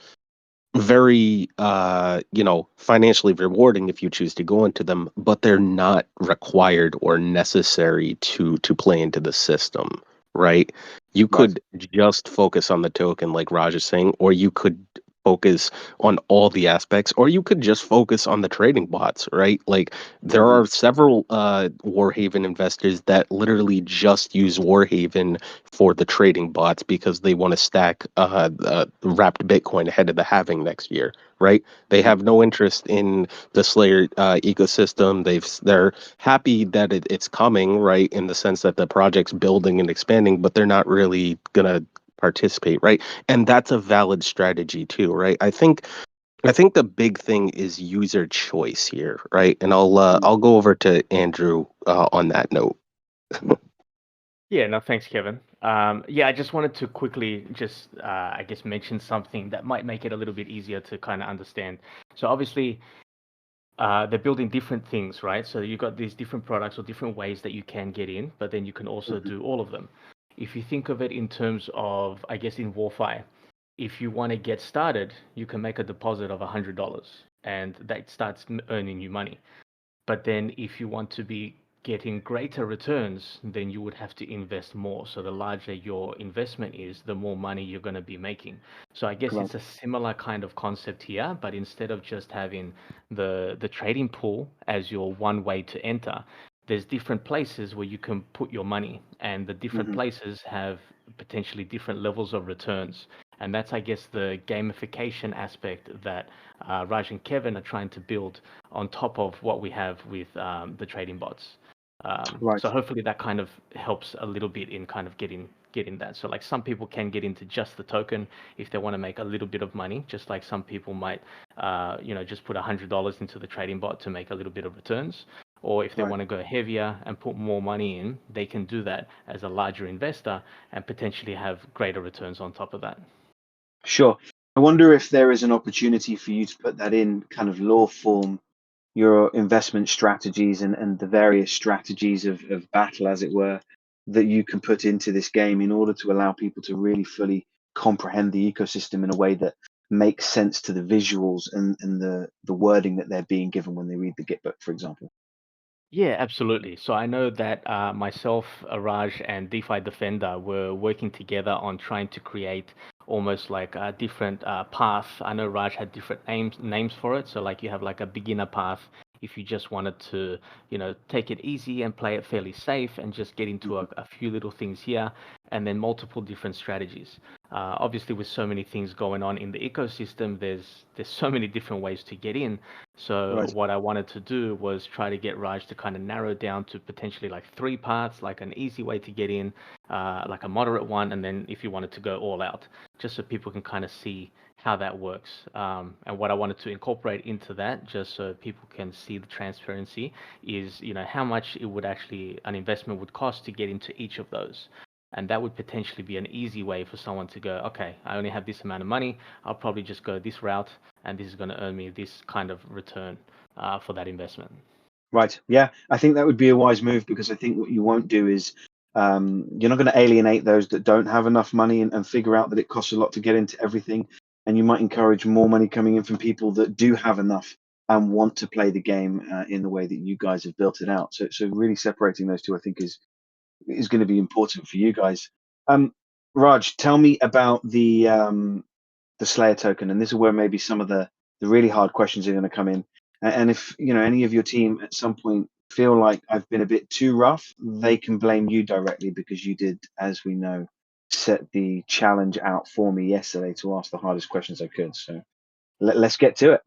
very financially rewarding if you choose to go into them, but they're not required or necessary to play into the system, right? You could just focus on the token like Raj is saying, or you could focus on all the aspects, or you could just focus on the trading bots, right? Like there are several WarHaven investors that literally just use WarHaven for the trading bots because they want to stack wrapped Bitcoin ahead of the halving next year, right? They have no interest in the Slayer ecosystem. They're happy that it's coming, right? In the sense that the project's building and expanding, but they're not really gonna participate, right? And that's a valid strategy too, right? I think the big thing is user choice here, right? And I'll go over to Andrew on that note. Yeah, no, thanks, Kevin. Yeah, I just wanted to quickly just, I guess, mention something that might make it a little bit easier to kind of understand. So obviously, they're building different things, right? So you've got these different products or different ways that you can get in, but then you can also Mhm. do all of them. If you think of it in terms of, I guess, in WarFi, if you want to get started, you can make a deposit of $100, and that starts earning you money. But then if you want to be getting greater returns, then you would have to invest more. So the larger your investment is, the more money you're going to be making. So I guess Right. it's a similar kind of concept here, but instead of just having the trading pool as your one way to enter, there's different places where you can put your money, and the different Mhm. places have potentially different levels of returns. And that's, I guess, the gamification aspect that Raj and Kevin are trying to build on top of what we have with the trading bots. Right. So hopefully that kind of helps a little bit in kind of getting that. So like some people can get into just the token if they want to make a little bit of money, just like some people might, just put $100 into the trading bot to make a little bit of returns. Or if they Right. want to go heavier and put more money in, they can do that as a larger investor and potentially have greater returns on top of that. Sure. I wonder if there is an opportunity for you to put that in kind of law form, your investment strategies and the various strategies of battle, as it were, that you can put into this game in order to allow people to really fully comprehend the ecosystem in a way that makes sense to the visuals and the wording that they're being given when they read the Gitbook, for example. Yeah, absolutely. So I know that myself, Raj, and DeFi Defender were working together on trying to create almost like a different path. I know Raj had different names for it. So like you have like a beginner path if you just wanted to, take it easy and play it fairly safe and just get into Mhm. a few little things here, and then multiple different strategies. Obviously, with so many things going on in the ecosystem, there's so many different ways to get in. So Right. what I wanted to do was try to get Raj to kind of narrow down to potentially like three parts, like an easy way to get in, like a moderate one, and then if you wanted to go all out, just so people can kind of see how that works. And what I wanted to incorporate into that, just so people can see the transparency, is how much it would actually an investment would cost to get into each of those. And that would potentially be an easy way for someone to go, okay, I only have this amount of money. I'll probably just go this route, and this is going to earn me this kind of return for that investment. Right. Yeah, I think that would be a wise move because I think what you won't do is you're not going to alienate those that don't have enough money and figure out that it costs a lot to get into everything. And you might encourage more money coming in from people that do have enough and want to play the game in the way that you guys have built it out. So really separating those two, I think, is going to be important for you guys. Um, Raj, tell me about the Slayer token, and this is where maybe some of the really hard questions are going to come in. And if any of your team at some point feel like I've been a bit too rough, they can blame you directly because you did, as we know, set the challenge out for me yesterday to ask the hardest questions I could. So let's get to it.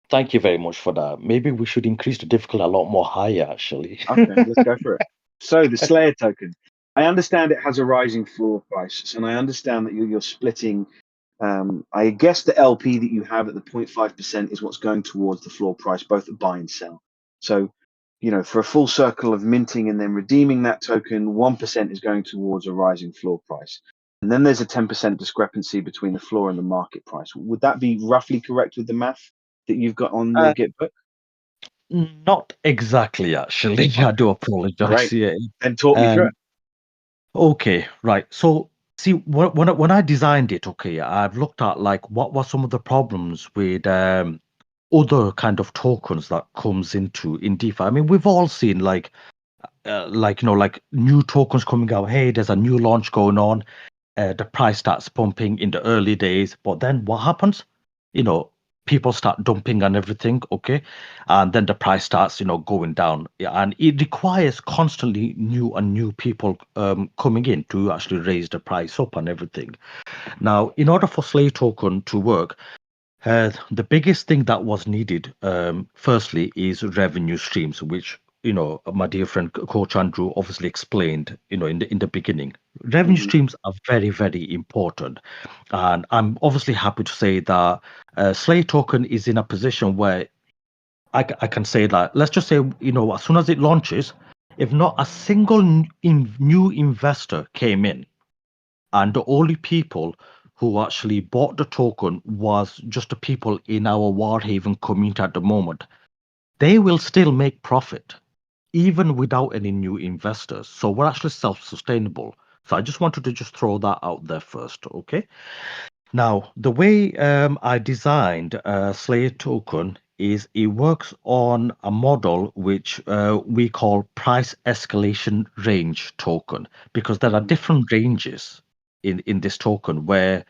Thank you very much for that. Maybe we should increase the difficulty a lot more higher, actually. Okay, let's go for it. So the Slayer token, I understand it has a rising floor price, and I understand that you're splitting. I guess the LP that you have at the 0.5% is what's going towards the floor price, both at buy and sell. So, for a full circle of minting and then redeeming that token, 1% is going towards a rising floor price. And then there's a 10% discrepancy between the floor and the market price. Would that be roughly correct with the math that you've got on your Uh, Gitbook? Not exactly, actually. I do apologize. Great. Yeah. Then talk me through Um, it. okay, right. So, see, when I designed it, okay, I've looked at like what were some of the problems with other kind of tokens that comes into in DeFi. I mean, we've all seen like new tokens coming out. Hey, there's a new launch going on. The price starts pumping in the early days, but then what happens? You know, people start dumping and everything, okay, and then the price starts, going down. Yeah, and it requires constantly new and new people coming in to actually raise the price up and everything. Now, in order for Slay Token to work, the biggest thing that was needed, firstly, is revenue streams, which my dear friend Coach Andrew obviously explained, in the beginning. Revenue Hmm. streams are very, very important, and I'm obviously happy to say that Slay Token is in a position where I can say that. Let's just say, as soon as it launches, if not a single new investor came in, and the only people who actually bought the token was just the people in our WarHaven community at the moment, they will still make profit even without any new investors. So we're actually self-sustainable. So I just wanted to just throw that out there first, okay? Now, the way I designed Slayer token is it works on a model which we call price escalation range token, because there are different ranges in this token where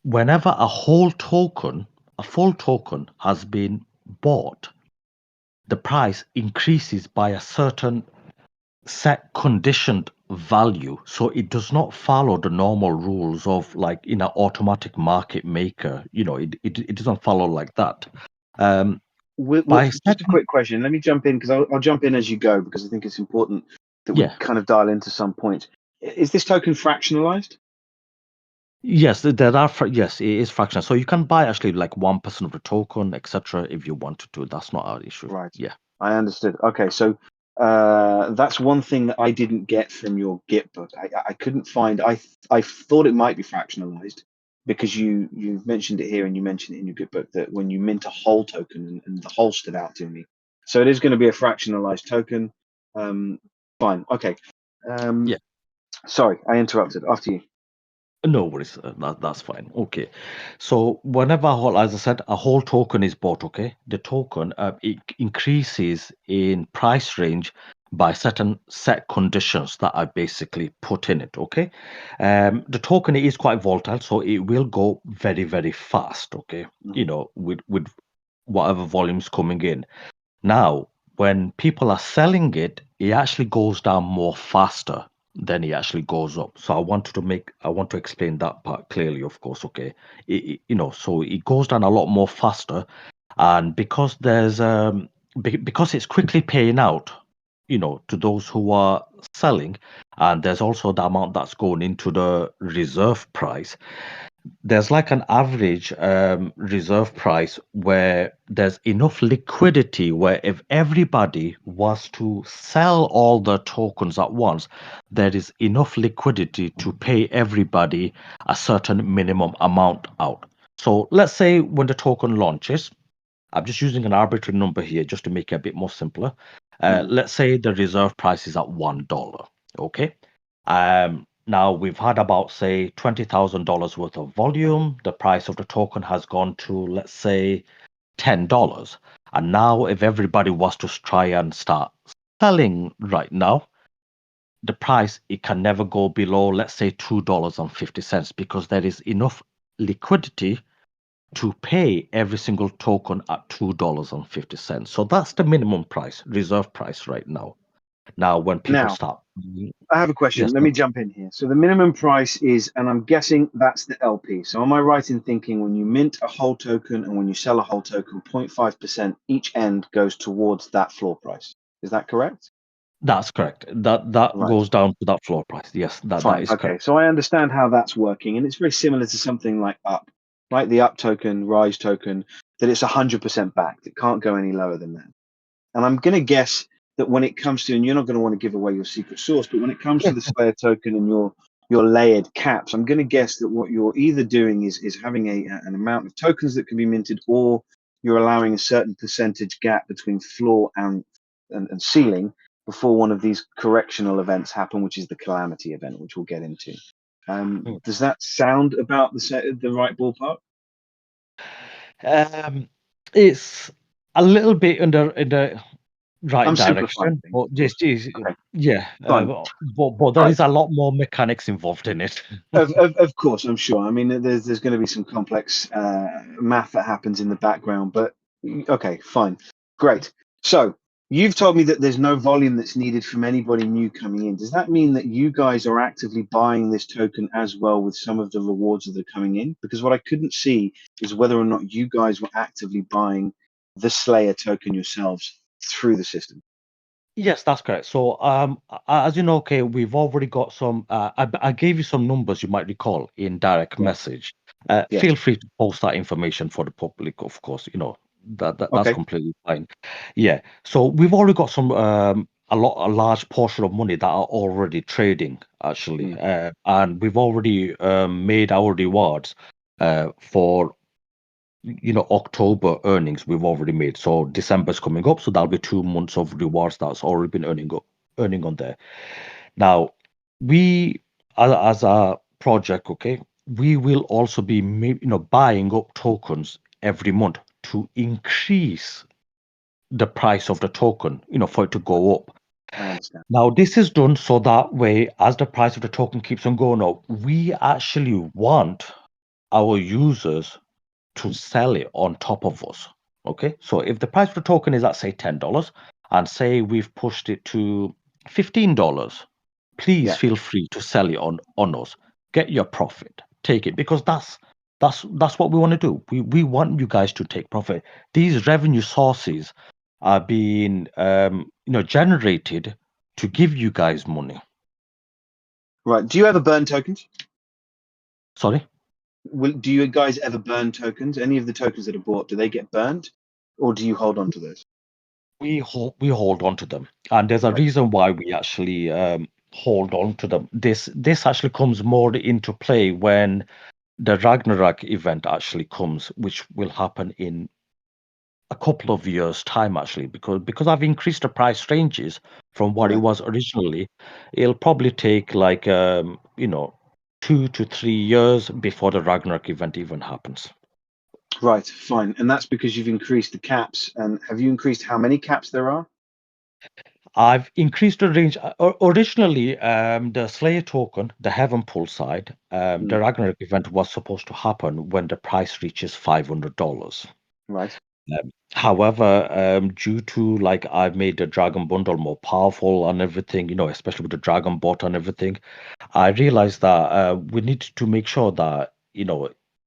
whenever a full token has been bought, the price increases by a certain set conditioned value, so it does not follow the normal rules of like in an automatic market maker. It doesn't follow like that. By Just a setting, quick question. Let me jump in because I'll jump in as you go because I think it's important that we yeah, kind of dial into some points. Is this token fractionalized? yes, there are yes, it is fractional, so you can buy actually like 1% of the token, etc. if you wanted to. That's not our issue. Right. Yeah. I understood. Okay, so that's one thing that I didn't get from your Git book. I couldn't find. I thought it might be fractionalized because you've mentioned it here and you mentioned it in your Git book that when you mint a whole token and the whole stood out to me. So it is going to be a fractionalized token. Fine. Okay. Yeah. Sorry, I interrupted. After you. No worries. That's fine. Okay. So whenever as I said, a whole token is bought, okay, the token it increases in price range by certain set conditions that I basically put in it. Okay. The token is quite volatile, so it will go very, very fast. Okay. With whatever volume's coming in. Now, when people are selling it, it actually goes down more faster than it actually goes up. So I want to explain that part clearly, of course. Okay, so it goes down a lot more faster, and because there's because it's quickly paying out, to those who are selling, and there's also the amount that's going into the reserve price. There's like an average reserve price where there's enough liquidity where if everybody was to sell all the tokens at once, there is enough liquidity to pay everybody a certain minimum amount out. So let's say when the token launches, I'm just using an arbitrary number here just to make it a bit more simpler. Let's say the reserve price is at $1. Okay. Now we've had about say $20,000 worth of volume. The price of the token has gone to, let's say, $10. And now if everybody was to try and start selling right now, the price it can never go below, let's say, $2.50 because there is enough liquidity to pay every single token at $2.50. So that's the minimum price, reserve price right now. Now, when people Now, start, I have a question. yes, Let me jump in here. So the minimum price is, and I'm guessing that's the LP. So am I right in thinking when you mint a whole token and when you sell a whole token, 0.5% each end goes towards that floor price? Is that correct? that's correct. That Right. goes down to that floor price. Yes, that Fine. is Okay. correct. So I understand how that's working, and it's very similar to something like UP, right? The UP token, Rise token, that it's 100% backed. It can't go any lower than that. And I'm going to guess that when it comes to, and you're not going to want to give away your secret sauce, but when it comes to the Slayer token and your layered caps, I'm going to guess that what you're either doing is having an amount of tokens that can be minted, or you're allowing a certain percentage gap between floor and ceiling before one of these correctional events happen, which is the Calamity event, which we'll get into. Does that sound about the right ballpark? It's a little bit in the right I'm simplifying direction, things, but of course. just yeah, Fine. but there Right. is a lot more mechanics involved in it. Of course, I'm sure. I mean, there's going to be some complex math that happens in the background, but okay, fine, great. So you've told me that there's no volume that's needed from anybody new coming in. Does that mean that you guys are actively buying this token as well with some of the rewards that are coming in? Because what I couldn't see is whether or not you guys were actively buying the Slayer token yourselves through the system. Yes, that's correct. So, as you know, okay, we've already got some. I gave you some numbers you might recall in direct Yeah. message. Yes. Feel free to post that information for the public, of course. That's Okay. completely fine. Yeah. So we've already got some a large portion of money that are already trading actually, and we've already made our rewards for October earnings. We've already made, so December's coming up, so that'll be 2 months of rewards that's already been earning on there. Now, we as a project, okay, we will also be buying up tokens every month to increase the price of the token, for it to go up. I understand. Now, this is done so that way, as the price of the token keeps on going up, we actually want our users to sell it on top of us. Okay, so if the price of the token is at say $10, and say we've pushed it to $15, please feel free to sell it on us. Get your profit, take it, because that's what we want to do. We want you guys to take profit. These revenue sources are being generated to give you guys money. Right. Do you ever burn tokens? Sorry? Do you guys ever burn tokens? Any of the tokens that are bought, do they get burned, or do you hold on to those? We hold on to them, and there's a reason why we actually hold on to them. This actually comes more into play when the Ragnarok event actually comes, which will happen in a couple of years' time actually, because I've increased the price ranges from what it was originally. It'll probably take like 2 to 3 years before the Ragnarok event even happens. Right, fine. And that's because you've increased the caps. And have you increased how many caps there are? I've increased the range. Originally, the Slayer token, the Heaven Pull side, the Ragnarok event was supposed to happen when the price reaches $500. Right. However, due to like I've made the Dragon Bundle more powerful and everything, especially with the Dragon Bot and everything, I realized that we need to make sure that,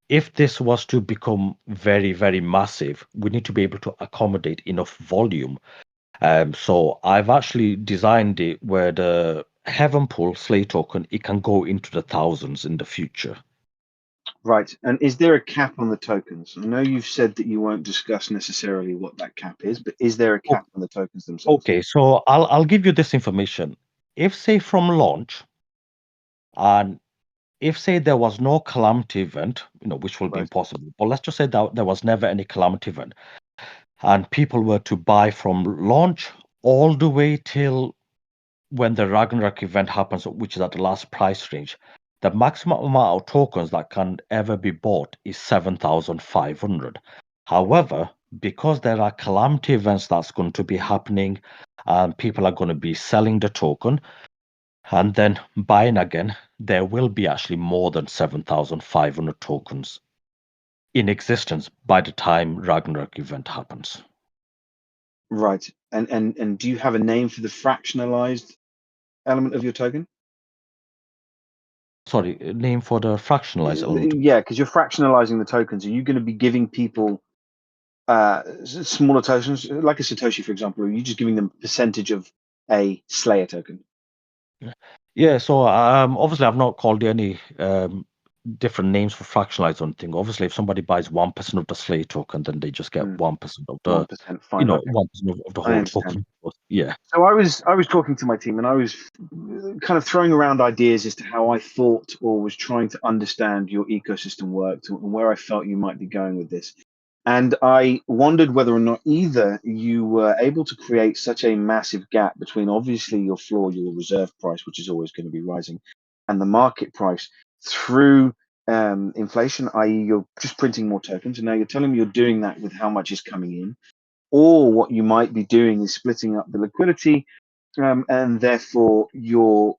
if this was to become very, very massive, we need to be able to accommodate enough volume. So I've actually designed it where the Heaven Pull Slay token, it can go into the thousands in the future. Right. And is there a cap on the tokens? I know you've said that you won't discuss necessarily what that cap is, but is there a cap on the tokens themselves? Okay, so I'll give you this information. If say from launch, and if say there was no calamity event, which will be impossible, but let's just say that there was never any calamity event, and people were to buy from launch all the way till when the Ragnarok event happens, which is at the last price range, the maximum amount of tokens that can ever be bought is 7,500. However, because there are calamity events that's going to be happening, and people are going to be selling the token and then buying again, there will be actually more than 7,500 tokens in existence by the time Ragnarok event happens. Right. And do you have a name for the fractionalized element of your token? Sorry, name for the fractionalized element? Yeah, because you're fractionalizing the tokens. Are you going to be giving people smaller tokens, like a Satoshi, for example, or are you just giving them a percentage of a Slayer token? Yeah, so obviously I've not called any different names for fractionalized or anything. Obviously, if somebody buys 1% of the Slay token, then they just get 1% of the 1%, fine. 1% of the whole token. Yeah. So I was talking to my team, and I was kind of throwing around ideas as to how I thought or was trying to understand your ecosystem worked and where I felt you might be going with this. And I wondered whether or not either you were able to create such a massive gap between obviously your floor, your reserve price, which is always going to be rising, and the market price through inflation, i.e. you're just printing more tokens. And now you're telling me you're doing that with how much is coming in. Or what you might be doing is splitting up the liquidity, and therefore you're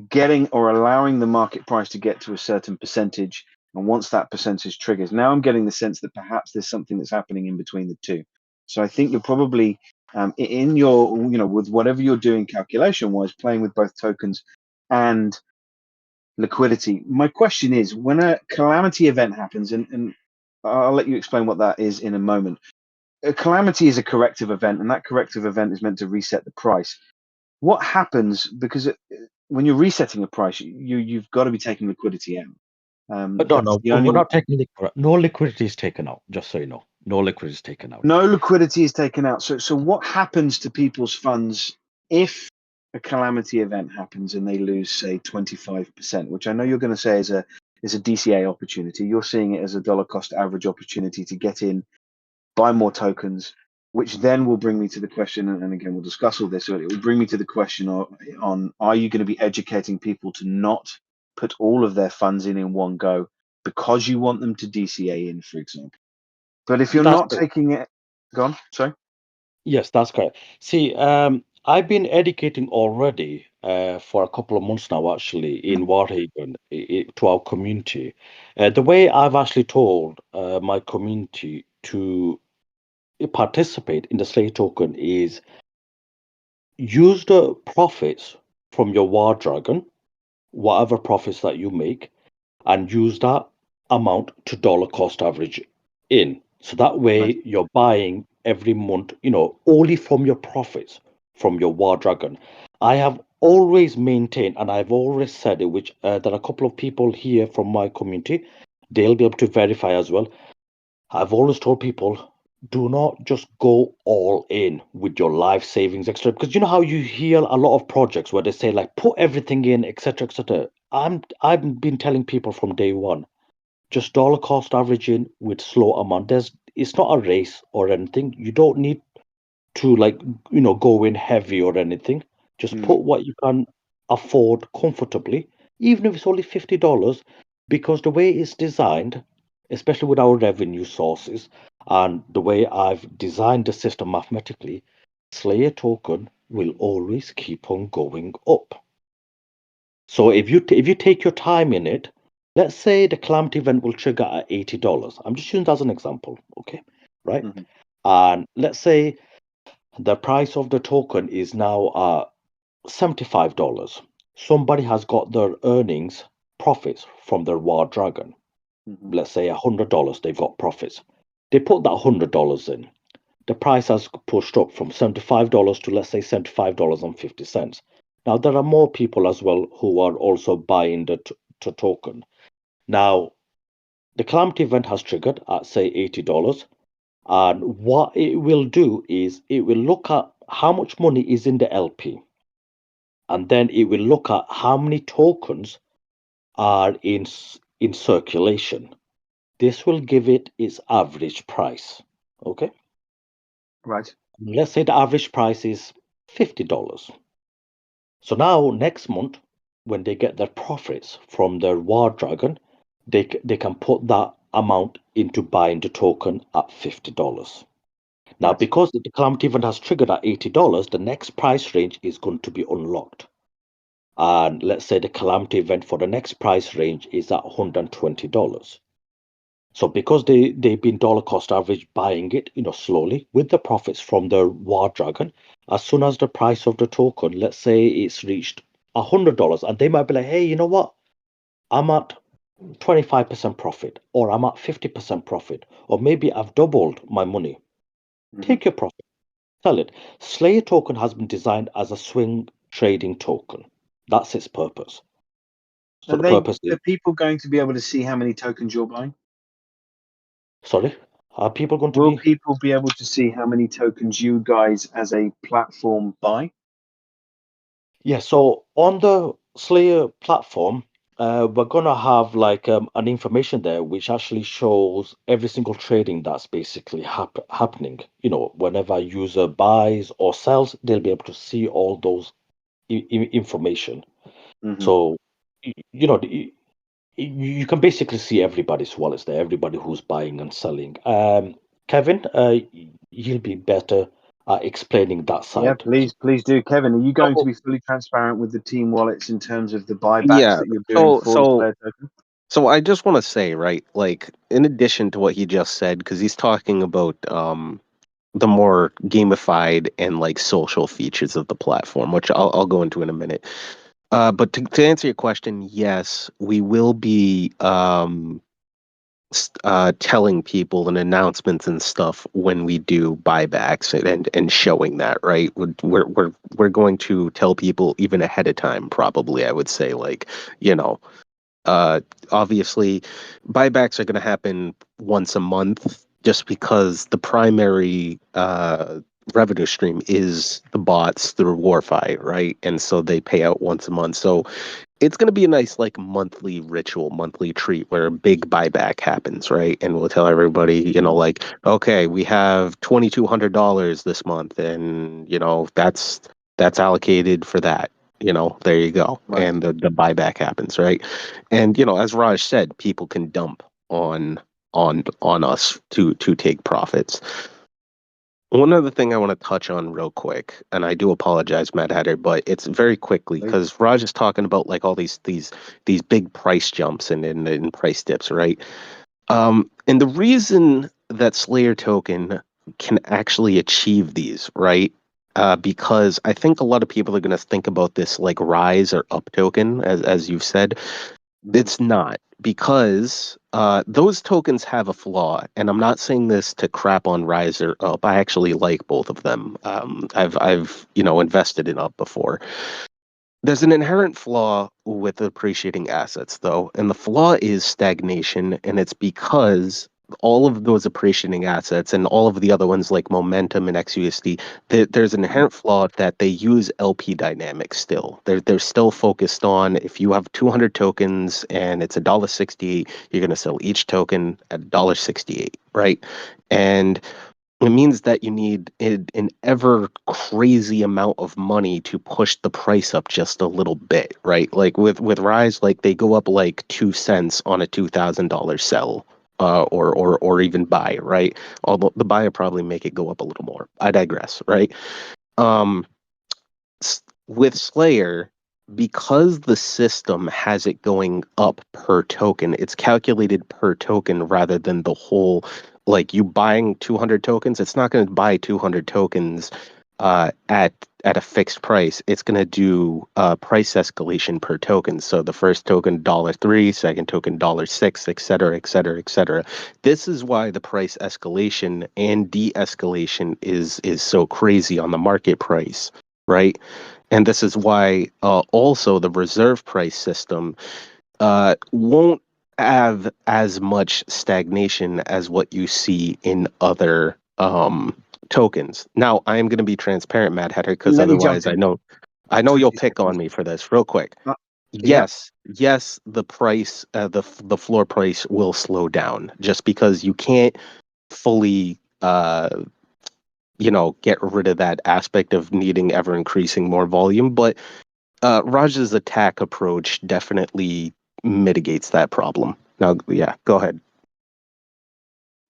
getting or allowing the market price to get to a certain percentage. And once that percentage triggers, now I'm getting the sense that perhaps there's something that's happening in between the two. So I think you're probably in your, with whatever you're doing calculation-wise, playing with both tokens and liquidity. My question is, when a calamity event happens, and I'll let you explain what that is in a moment. A calamity is a corrective event, and that corrective event is meant to reset the price. What happens, because when you're resetting a price, you've got to be taking liquidity out. No, we're not taking liquidity. No liquidity is taken out, just so you know. No liquidity is taken out. No liquidity is taken out. So what happens to people's funds if a calamity event happens and they lose, say, 25%, which I know you're going to say is a DCA opportunity, you're seeing it as a dollar cost average opportunity to get in, buy more tokens, which then will bring me to the question, and again, we'll discuss all this, so it will bring me to the question on are you going to be educating people to not put all of their funds in one go because you want them to DCA in, for example? But if you're not taking it, go on, sorry. Yes, that's correct. See, I've been educating already for a couple of months now, actually, in WarHaven to our community. The way I've actually told my community to participate in the Slay token is use the profits from your War Dragon, whatever profits that you make, and use that amount to dollar cost average in. So that way you're buying every month, only from your profits from your War Dragon. I have always maintained, and I've always said it, which there are a couple of people here from my community, they'll be able to verify as well. I've always told people, do not just go all in with your life savings, etc. Because you know how you hear a lot of projects where they say like put everything in, etc., etc. I've been telling people from day one, just dollar cost averaging with slow amount. It's not a race or anything. You don't need to go in heavy or anything. Just put what you can afford comfortably, even if it's only $50, because the way it's designed, especially with our revenue sources and the way I've designed the system mathematically, Slayer token will always keep on going up. So if you take your time in it, let's say the calamity event will trigger at $80. I'm just using that as an example, okay? Right? And let's say the price of the token is now $75. Somebody has got their earnings, profits from their War Dragon. Let's say $100, they've got profits. They put that $100 in. The price has pushed up from $75 to, let's say, $75.50. Now, there are more people as well who are also buying the token. Now, the calamity event has triggered at, say, $80. And what it will do is it will look at how much money is in the LP. And then it will look at how many tokens are in circulation. This will give it its average price. Okay? Right. Let's say the average price is $50. So now next month, when they get their profits from their War Dragon, they can put that amount into buying the token at $50. Now, because the calamity event has triggered at $80, the next price range is going to be unlocked. And let's say the calamity event for the next price range is at $120. So because they've been dollar cost average buying it, slowly with the profits from their War Dragon, as soon as the price of the token, let's say it's reached $100, and they might be like, hey, you know what? I'm at 25% profit, or I'm at 50% profit, or maybe I've doubled my money. Take your profit, sell it. Slayer token has been designed as a swing trading token. That's its purpose. So the purpose is, are people going to be able to see how many tokens you're buying? sorry, are people going to Will people be able to see how many tokens you guys as a platform buy? Yeah, so on the Slayer platform, we're gonna have like an information there which actually shows every single trading that's basically happening. Whenever a user buys or sells, they'll be able to see all those information. So you can basically see everybody's wallets there, everybody who's buying and selling. Kevin, you'll be better at explaining that side. Yeah, please do. Kevin, are you going to be fully transparent with the team wallets in terms of the buybacks Yeah, that you're doing for the Slayer token? So I just want to say, right, like in addition to what he just said, because he's talking about the more gamified and like social features of the platform, which I'll go into in a minute. But to answer your question, yes, we will be telling people and announcements and stuff when we do buybacks and showing that, right? We're going to tell people even ahead of time, probably. I would say, like, obviously, buybacks are going to happen once a month, just because the primary revenue stream is the bots through WarFi, right? And so they pay out once a month. So it's going to be a nice like monthly ritual, monthly treat where a big buyback happens, right? And we'll tell everybody, like, okay, we have $2,200 this month, and that's allocated for that. There you go. Right. And the buyback happens, right? And as Raj said, people can dump on us to take profits. One other thing I want to touch on real quick, and I do apologize, Mad Hatter, but it's very quickly because Raj is talking about like all these big price jumps and price dips, right? And the reason that Slayer token can actually achieve these, right? Because I think a lot of people are going to think about this like rise or up token, as you've said. It's not, because those tokens have a flaw, and I'm not saying this to crap on Rise or Up. I actually like both of them. I've invested in Up before. There's an inherent flaw with appreciating assets, though, and the flaw is stagnation, and it's because all of those appreciating assets and all of the other ones like Momentum and XUSD, there's an inherent flaw that they use LP dynamics still. They're still focused on, if you have 200 tokens and it's $1.68, you're going to sell each token at $1.68, right? And it means that you need an ever crazy amount of money to push the price up just a little bit, right? Like with Rise, like they go up like 2 cents on a $2,000 sell, or even buy, right? Although the buy will probably make it go up a little more. I digress, right? With Slayer, because the system has it going up per token, it's calculated per token rather than the whole. Like you buying 200 tokens, it's not going to buy 200 tokens at a fixed price. It's going to do price escalation per token. So the first token $3, second token $6, et cetera, et cetera, et cetera. This is why the price escalation and de-escalation is so crazy on the market price, right? And this is why also the reserve price system won't have as much stagnation as what you see in other tokens. Now, I am going to be transparent, Mad Hatter, because Let me jump otherwise I in. know 20 you'll pick on seconds. me for this real quick. Yeah. Yes, the price, the floor price will slow down just because you can't fully get rid of that aspect of needing ever increasing more volume. But Raj's attack approach definitely mitigates that problem. Now, yeah, go ahead.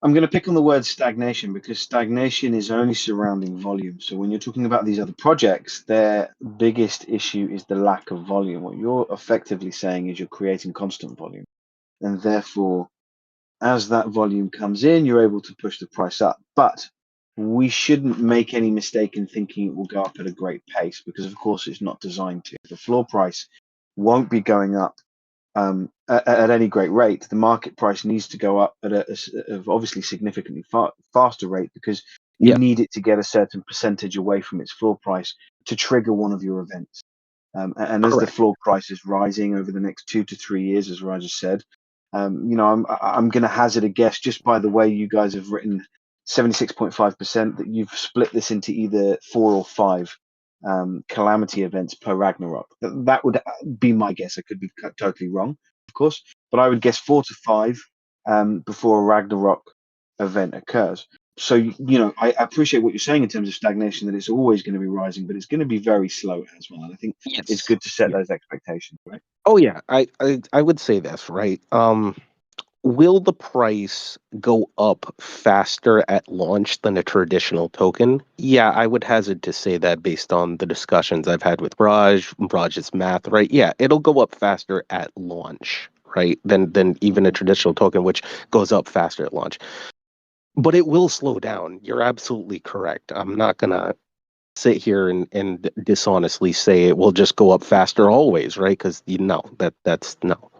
I'm going to pick on the word stagnation because stagnation is only surrounding volume. So when you're talking about these other projects, their biggest issue is the lack of volume. What you're effectively saying is you're creating constant volume. And therefore, as that volume comes in, you're able to push the price up. But we shouldn't make any mistake in thinking it will go up at a great pace because, of course, it's not designed to. The floor price won't be going up at any great rate. The market price needs to go up at a obviously significantly faster rate because you need it to get a certain percentage away from its floor price to trigger one of your events. And as the floor price is rising over the next 2 to 3 years, as Roger said, I'm going to hazard a guess just by the way you guys have written 76.5% that you've split this into either 4 or 5 calamity events per Ragnarok. That would be my guess. I could be totally wrong, of course, but I would guess 4 to 5 before a Ragnarok event occurs. So, I appreciate what you're saying in terms of stagnation, that it's always going to be rising, but it's going to be very slow as well. And I think it's good to set those expectations, right? Oh yeah, I would say this, right? Will the price go up faster at launch than a traditional token? Yeah, I would hazard to say that based on the discussions I've had with Raj's math, right? Yeah, it'll go up faster at launch, right? Than even a traditional token, which goes up faster at launch. But it will slow down. You're absolutely correct. I'm not gonna sit here and dishonestly say it will just go up faster always, right? Because that's no.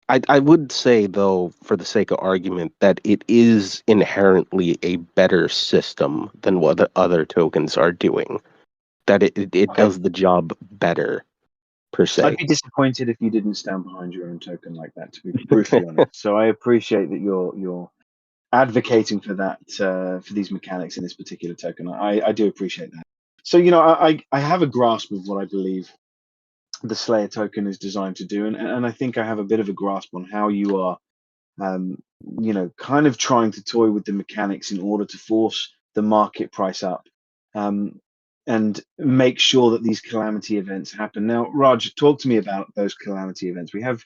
I would say, though, for the sake of argument, that it is inherently a better system than what the other tokens are doing. That it does the job better, per se. I'd be disappointed if you didn't stand behind your own token like that, to be brutally honest. So I appreciate that you're advocating for that, for these mechanics in this particular token. I do appreciate that. So, I have a grasp of what I believe the Slayer token is designed to do, and I think I have a bit of a grasp on how you are, kind of trying to toy with the mechanics in order to force the market price up, and make sure that these calamity events happen. Now, Raj, talk to me about those calamity events. We have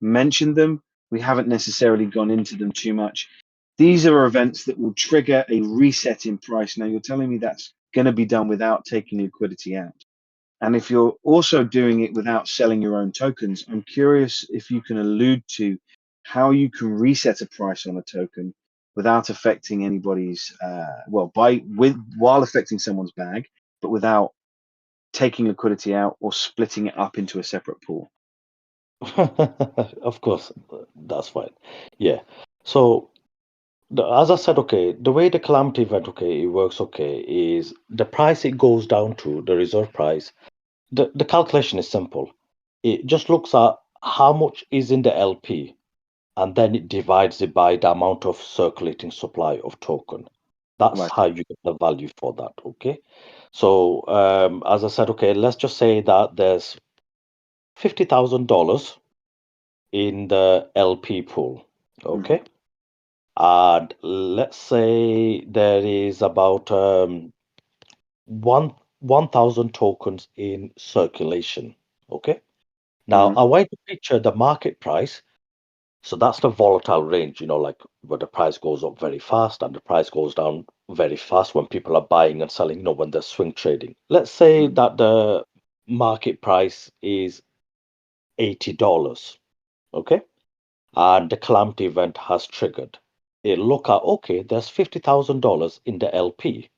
mentioned them. We haven't necessarily gone into them too much. These are events that will trigger a reset in price. Now, you're telling me that's going to be done without taking liquidity out. And if you're also doing it without selling your own tokens, I'm curious if you can allude to how you can reset a price on a token without affecting anybody's, while affecting someone's bag, but without taking liquidity out or splitting it up into a separate pool. Of course, that's fine. Yeah. So as I said, okay, the way the calamity event, okay, it works, okay, is the price it goes down to, the reserve price. The calculation is simple. It just looks at how much is in the LP, and then it divides it by the amount of circulating supply of token. That's Right. how you get the value for that, okay? So as I said, okay, let's just say that there's $50,000 in the LP pool, okay? And let's say there is about 1,000 tokens in circulation, okay? Now, I want you to picture the market price. So that's the volatile range, like where the price goes up very fast and the price goes down very fast when people are buying and selling, when they're swing trading. Let's say that the market price is $80, okay? And the calamity event has triggered. It look at, okay, there's $50,000 in the LP,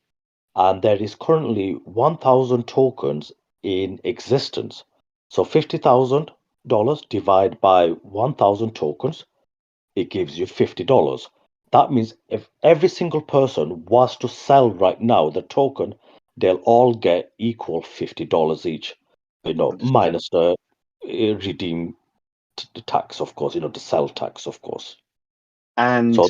and there is currently 1,000 tokens in existence. So $50,000 divided by 1,000 tokens, it gives you $50. That means if every single person was to sell right now the token, they'll all get equal $50 each, minus the redeem tax, of course, the sell tax, of course. And So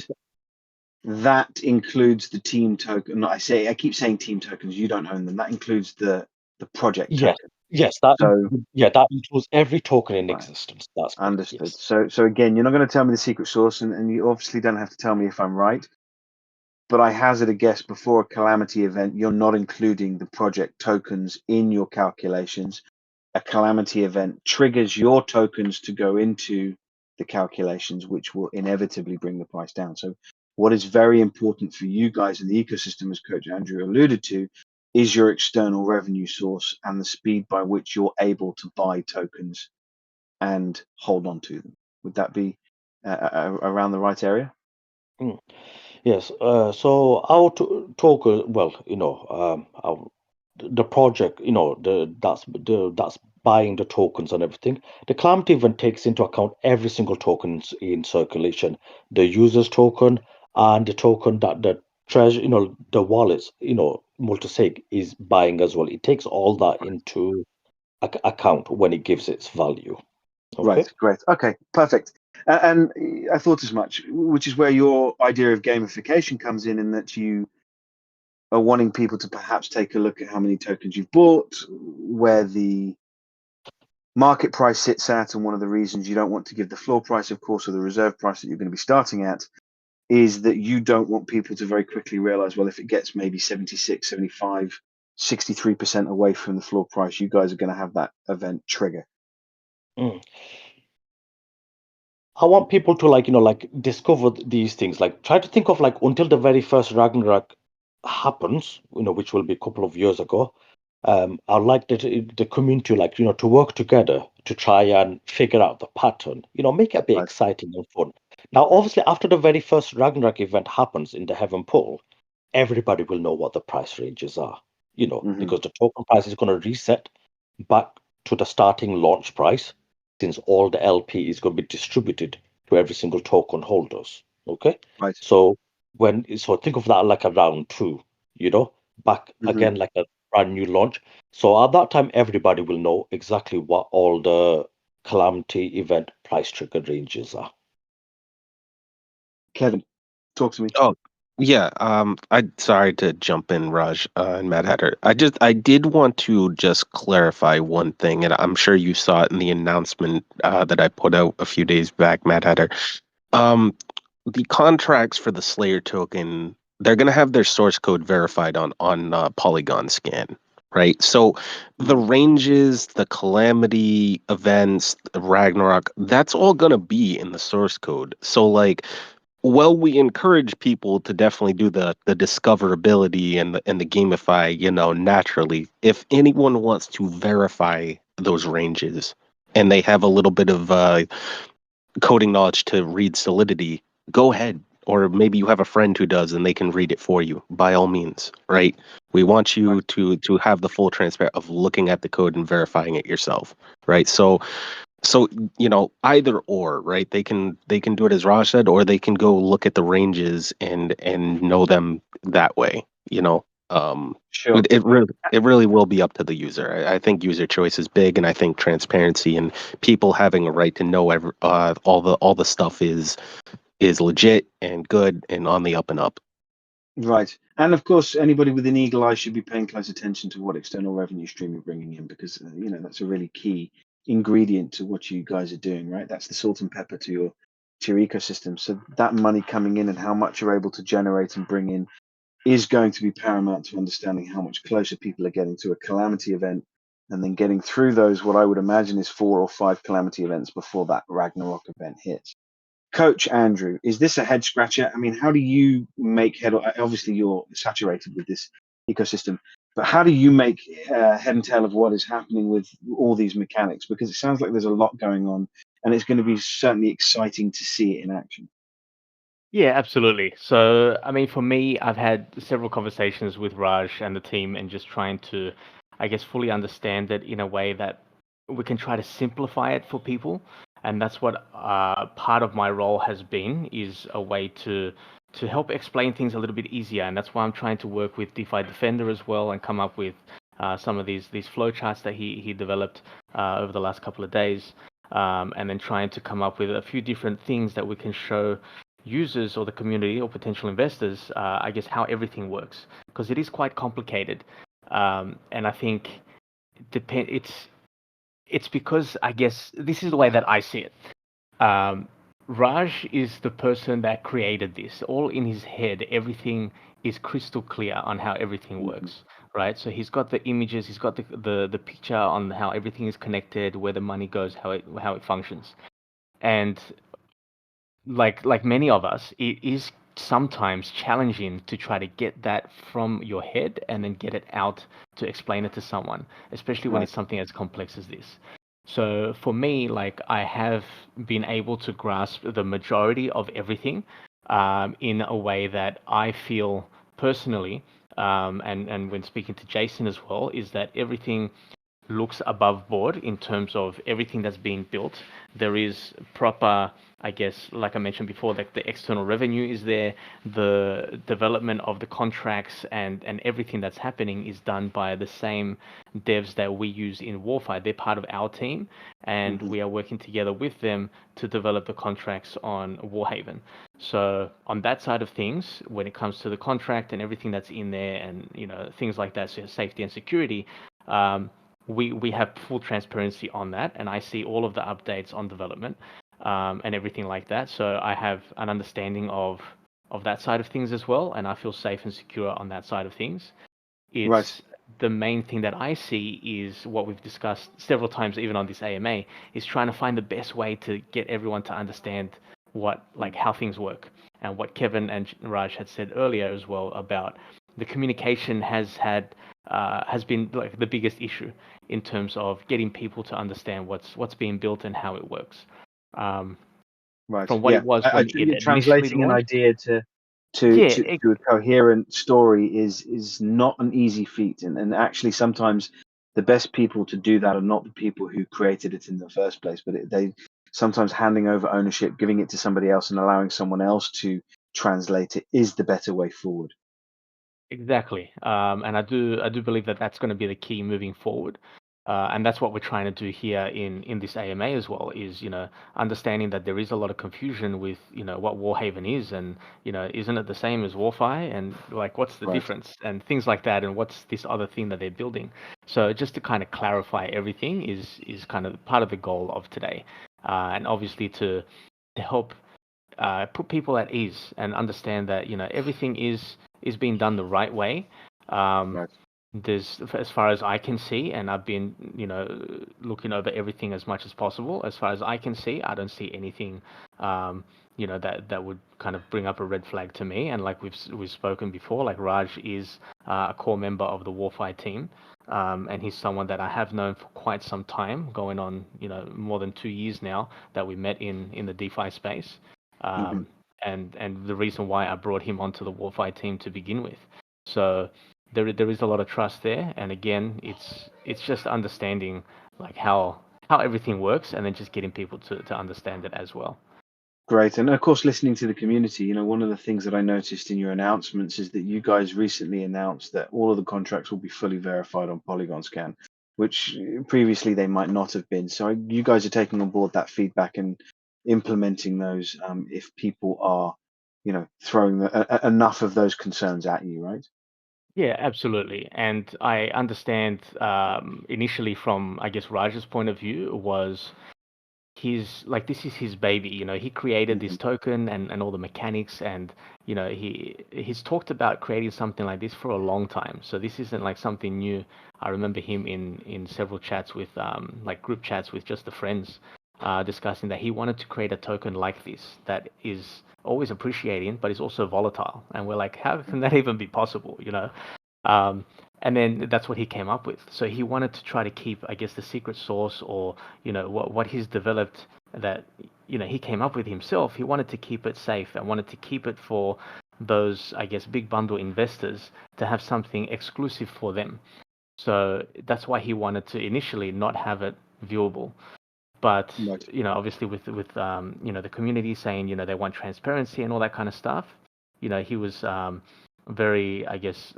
that includes the team token. No, I keep saying team tokens. You don't own them. That includes the project yes, token. yes, that includes every token in existence. That's correct, Understood. yes. So again, you're not going to tell me the secret source, and you obviously don't have to tell me if I'm right. But I hazard a guess, before a calamity event, you're not including the project tokens in your calculations. A calamity event triggers your tokens to go into the calculations, which will inevitably bring the price down. So what is very important for you guys in the ecosystem, as Coach Andrew alluded to, is your external revenue source and the speed by which you're able to buy tokens and hold on to them. Would that be around the right area? Yes. So our token, well, the project, that's buying the tokens and everything. The calamity event takes into account every single token in circulation, the user's token and the token that the treasure, the wallets, multisig is buying as well. It takes all that into account when it gives its value. Okay. Right, great. Okay, perfect. And I thought as much, which is where your idea of gamification comes in that you are wanting people to perhaps take a look at how many tokens you've bought, where the market price sits at, and one of the reasons you don't want to give the floor price, of course, or the reserve price that you're going to be starting at, is that you don't want people to very quickly realize, well, if it gets maybe 76, 75, 63% away from the floor price, you guys are going to have that event trigger. I want people to discover these things. Like try to think of until the very first Ragnarok happens, which will be a couple of years ago. I'd like the community to work together to try and figure out the pattern. Make it a bit exciting and fun. Now, obviously, after the very first Ragnarok event happens in the Heaven Pool, everybody will know what the price ranges are. Because the token price is going to reset back to the starting launch price, since all the LP is going to be distributed to every single token holders. Okay. Right. So think of that like a round two, back again like a brand new launch. So at that time, everybody will know exactly what all the calamity event price trigger ranges are. Kevin, Talk to me. Oh, yeah. I sorry to jump in, Raj and Mad Hatter. I did want to just clarify one thing, and I'm sure you saw it in the announcement that I put out a few days back, Mad Hatter. Um, the contracts for the Slayer token, they're gonna have their source code verified on Polygon Scan, right? So the ranges, the Calamity events, the Ragnarok, that's all gonna be in the source code. So like, well, we encourage people to definitely do the discoverability and the gamify, naturally. If anyone wants to verify those ranges and they have a little bit of coding knowledge to read Solidity, go ahead. Or maybe you have a friend who does and they can read it for you. By all means, right? We want you to have the full transparent of looking at the code and verifying it yourself, right? So either or, right? They can do it as Raj said, or they can go look at the ranges and know them that way. Sure. It really will be up to the user. I think user choice is big, and I think transparency and people having a right to know all the stuff is legit and good and on the up and up. Right. And of course, anybody with an eagle eye should be paying close attention to what external revenue stream you're bringing in, because that's a really key ingredient to what you guys are doing, right? That's the salt and pepper to your ecosystem. So that money coming in and how much you're able to generate and bring in is going to be paramount to understanding how much closer people are getting to a Calamity event, and then getting through those, what I would imagine is 4 or 5 Calamity events before that Ragnarok event hits. Coach Andrew, is this a head scratcher? I mean, how do you make head? Obviously, you're saturated with this ecosystem, but how do you make head and tail of what is happening with all these mechanics? Because it sounds like there's a lot going on, and it's going to be certainly exciting to see it in action. Yeah, absolutely. So, I mean, for me, I've had several conversations with Raj and the team and just trying to, I guess, fully understand it in a way that we can try to simplify it for people. And that's what part of my role has been, is a way to help explain things a little bit easier. And that's why I'm trying to work with DeFi Defender as well and come up with some of these flowcharts that he developed over the last couple of days. And then trying to come up with a few different things that we can show users or the community or potential investors, I guess, how everything works, because it is quite complicated. And I think it's because, I guess, this is the way that I see it. Raj is the person that created this. All in his head, everything is crystal clear on how everything works, right? So he's got the images, he's got the picture on how everything is connected, where the money goes, how it functions. And like many of us, it is sometimes challenging to try to get that from your head and then get it out to explain it to someone, especially when it's something as complex as this. So for me, like, I have been able to grasp the majority of everything in a way that I feel personally, and when speaking to Jason as well, is that everything looks above board in terms of everything that's being built. There is proper, I guess, like I mentioned before, like the external revenue is there, the development of the contracts and everything that's happening is done by the same devs that we use in WarFi. They're part of our team, and we are working together with them to develop the contracts on WarHaven. So on that side of things, when it comes to the contract and everything that's in there, and things like that, so safety and security, we have full transparency on that, and I see all of the updates on development and everything like that. So I have an understanding of that side of things as well, and I feel safe and secure on that side of things. It's the main thing that I see is what we've discussed several times, even on this AMA, is trying to find the best way to get everyone to understand how things work. And what Kevin and Raj had said earlier as well about the communication has been like the biggest issue in terms of getting people to understand what's being built and how it works. From what it was when it translating an idea to a coherent story is not an easy feat, and actually sometimes the best people to do that are not the people who created it in the first place, but they sometimes handing over ownership, giving it to somebody else and allowing someone else to translate it is the better way forward. Exactly. And I do believe that that's going to be the key moving forward. And that's what we're trying to do here in this AMA as well, is, understanding that there is a lot of confusion with, what WarHaven is, and, isn't it the same as WarFi, and like, what's the Right. difference, and things like that, and what's this other thing that they're building. So just to kind of clarify everything is kind of part of the goal of today, and obviously to help put people at ease and understand that, everything is being done the right way. Right. There's, as far as I can see, and I've been, looking over everything as much as possible. As far as I can see, I don't see anything, that would kind of bring up a red flag to me. And like we've spoken before, like Raj is a core member of the WarFi team, and he's someone that I have known for quite some time, going on, more than 2 years now that we met in the DeFi space. Mhm. And the reason why I brought him onto the WarFi team to begin with. So there is a lot of trust there, and again, it's just understanding like how everything works, and then just getting people to understand it as well. Great. And of course, listening to the community, one of the things that I noticed in your announcements is that you guys recently announced that all of the contracts will be fully verified on Polygon Scan, which previously they might not have been. So you guys are taking on board that feedback and implementing those if people are, throwing enough of those concerns at you, right? Yeah, absolutely. And I understand, initially from, I guess, Raj's point of view, was he's like, this is his baby. He created this token and all the mechanics, and he's talked about creating something like this for a long time. So this isn't like something new. I remember him in several chats with like group chats with just the friends, discussing that he wanted to create a token like this that is always appreciating but is also volatile. And we're like, how can that even be possible? Um, and then that's what he came up with. So he wanted to try to keep, I guess, the secret sauce, or what he's developed, that he came up with himself. He wanted to keep it safe and wanted to keep it for those, I guess, big bundle investors, to have something exclusive for them. So that's why he wanted to initially not have it viewable. But Right. obviously with the community saying, they want transparency and all that kind of stuff, he was very, I guess,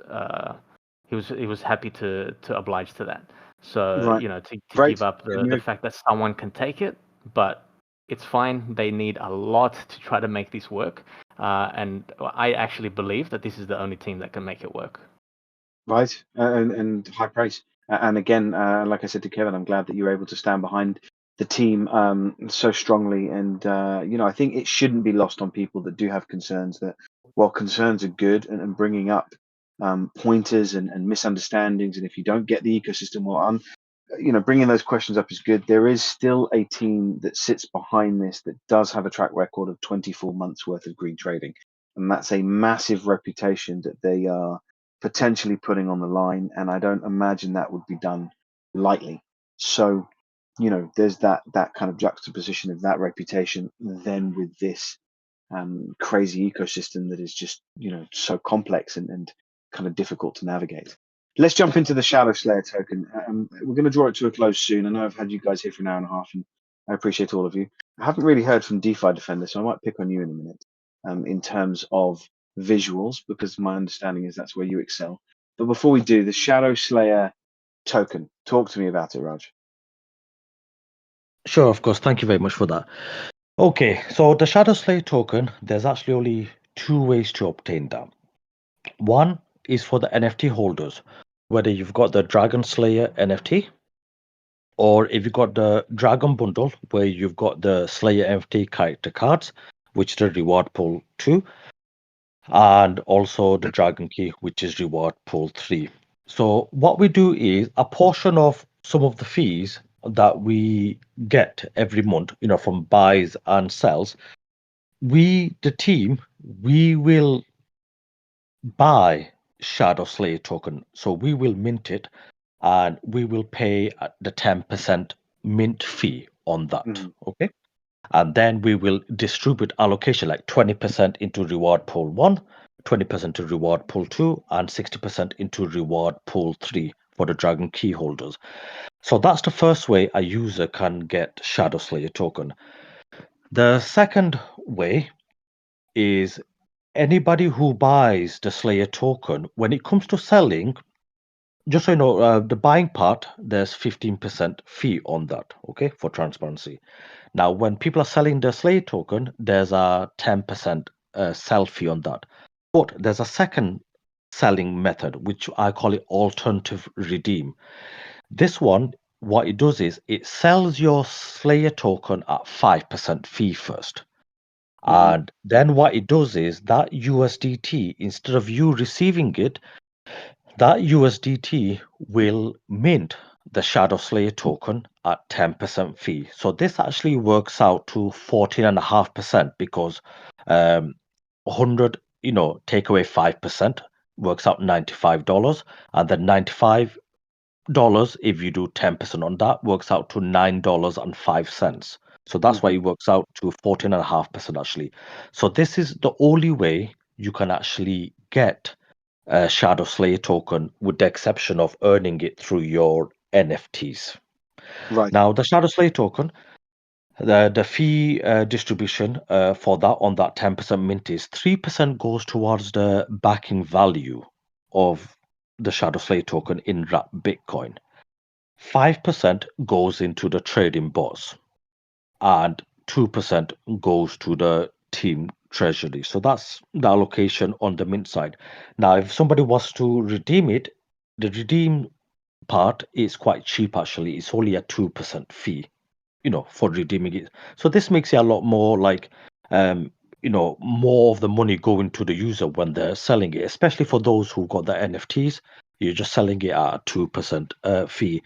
he was happy to oblige to that. So Right. to Great. give up Good the move. fact that someone can take it, but it's fine. They need a lot to try to make this work, and I actually believe that this is the only team that can make it work. Right. And high praise. And again, like I said to Kevin, I'm glad that you were able to stand behind the team so strongly. And, I think it shouldn't be lost on people that do have concerns, that while concerns are good, and bringing up pointers and misunderstandings, and if you don't get the ecosystem well, bringing those questions up is good. There is still a team that sits behind this that does have a track record of 24 months worth of green trading. And that's a massive reputation that they are potentially putting on the line. And I don't imagine that would be done lightly. So, there's that kind of juxtaposition of that reputation then with this crazy ecosystem that is just, so complex and kind of difficult to navigate. Let's jump into the Shadow Slayer token. We're going to draw it to a close soon. I know I've had you guys here for an hour and a half, and I appreciate all of you. I haven't really heard from DeFi Defender, so I might pick on you in a minute in terms of visuals, because my understanding is that's where you excel. But before we do, the Shadow Slayer token, talk to me about it, Raj. Sure, of course. Thank you very much for that. Okay, so the Shadow Slayer token, there's actually only two ways to obtain that. One is for the NFT holders, whether you've got the Dragon Slayer NFT, or if you've got the Dragon Bundle, where you've got the Slayer NFT character cards, which is the reward pool 2, and also the Dragon Key, which is reward pool 3. So what we do is a portion of some of the fees that we get every month, from buys and sells, we, the team, we will buy Shadow Slayer token. So we will mint it, and we will pay the 10% mint fee on that. Okay. And then we will distribute allocation like 20% into reward pool 1, 20% to reward pool 2, and 60% into reward pool 3 for the Dragon Key holders. So that's the first way a user can get Shadow Slayer token. The second way is anybody who buys the Slayer token, when it comes to selling, just so you know, the buying part, there's 15% fee on that, okay, for transparency. Now, when people are selling the Slayer token, there's a 10% sell fee on that. But there's a second selling method, which I call it alternative redeem. This one, what it does is it sells your Slayer token at 5% fee first. Mhm. And then what it does is that USDT, instead of you receiving it, that USDT will mint the Shadow Slayer token at 10% fee. So this actually works out to 14.5% because 100, take away 5% works out $95. And then $95, if you do 10% on that, works out to $9.05. So that's why Mhm. it works out to 14.5% actually. So this is the only way you can actually get a Shadow Slayer token, with the exception of earning it through your NFTs. Right. Now, the Shadow Slayer token, the fee distribution for that on that 10% mint is 3% goes towards the backing value of the Shadow Slayer token in Bitcoin. 5% goes into the trading bots, and 2% goes to the team treasury. So that's the allocation on the mint side. Now, if somebody wants to redeem it, the redeem part is quite cheap actually. It's only a 2% fee, for redeeming it. So this makes it a lot more like, more of the money going to the user when they're selling it, especially for those who got the NFTs. You're just selling it at a 2% fee.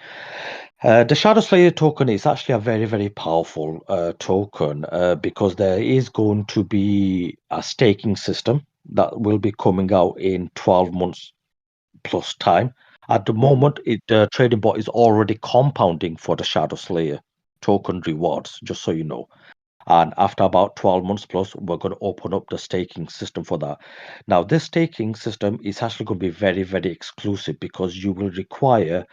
The Shadow Slayer token is actually a very, very powerful token because there is going to be a staking system that will be coming out in 12 months plus time. At the moment, the trading bot is already compounding for the Shadow Slayer token rewards, just so you know. And after about 12 months plus, we're going to open up the staking system for that. Now, this staking system is actually going to be very, very exclusive because you will require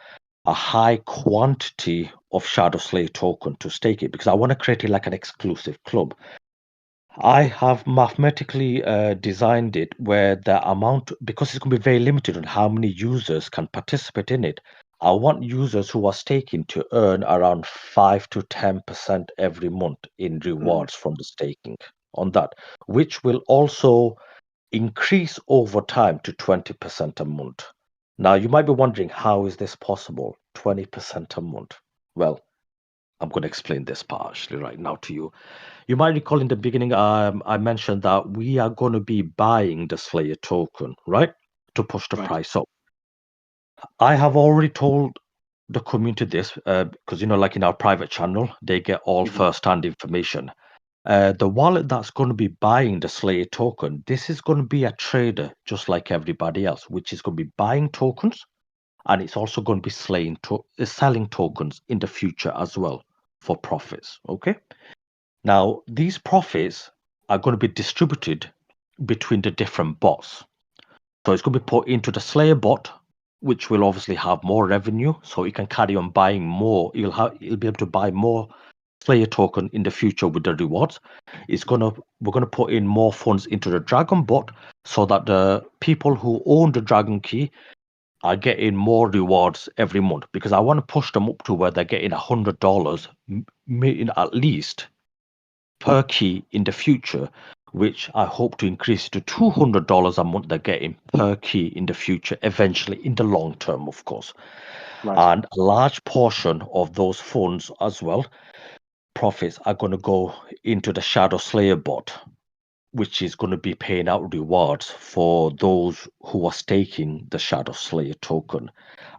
a high quantity of Shadow Slayer token to stake it, because I want to create it like an exclusive club. I have mathematically designed it where the amount, because it's going to be very limited on how many users can participate in it. I want users who are staking to earn around 5 to 10% every month in rewards from the staking on that, which will also increase over time to 20% a month. Now, you might be wondering, how is this possible? 20% a month. Well, I'm going to explain this part actually right now to you. You might recall in the beginning, I mentioned that we are going to be buying the Slayer token, right? To push the Right. price up. I have already told the community this because, like in our private channel, they get all Mhm. first-hand information. The wallet that's going to be buying the Slayer token, this is going to be a trader just like everybody else, which is going to be buying tokens, and it's also going to be selling tokens in the future as well for profits. Okay. Now, these profits are going to be distributed between the different bots. So it's going to be put into the Slayer bot, which will obviously have more revenue, so it can carry on buying more. You'll be able to buy more Slayer token in the future with the rewards. We're gonna put in more funds into the Dragon bot so that the people who own the Dragon key are getting more rewards every month, because I want to push them up to where they're getting $100 at least per key in the future, which I hope to increase to $200 a month they're getting per key in the future, eventually in the long term, of course. Right. And a large portion of those funds as well, profits, are going to go into the Shadow Slayer bot, which is going to be paying out rewards for those who are staking the Shadow Slayer token.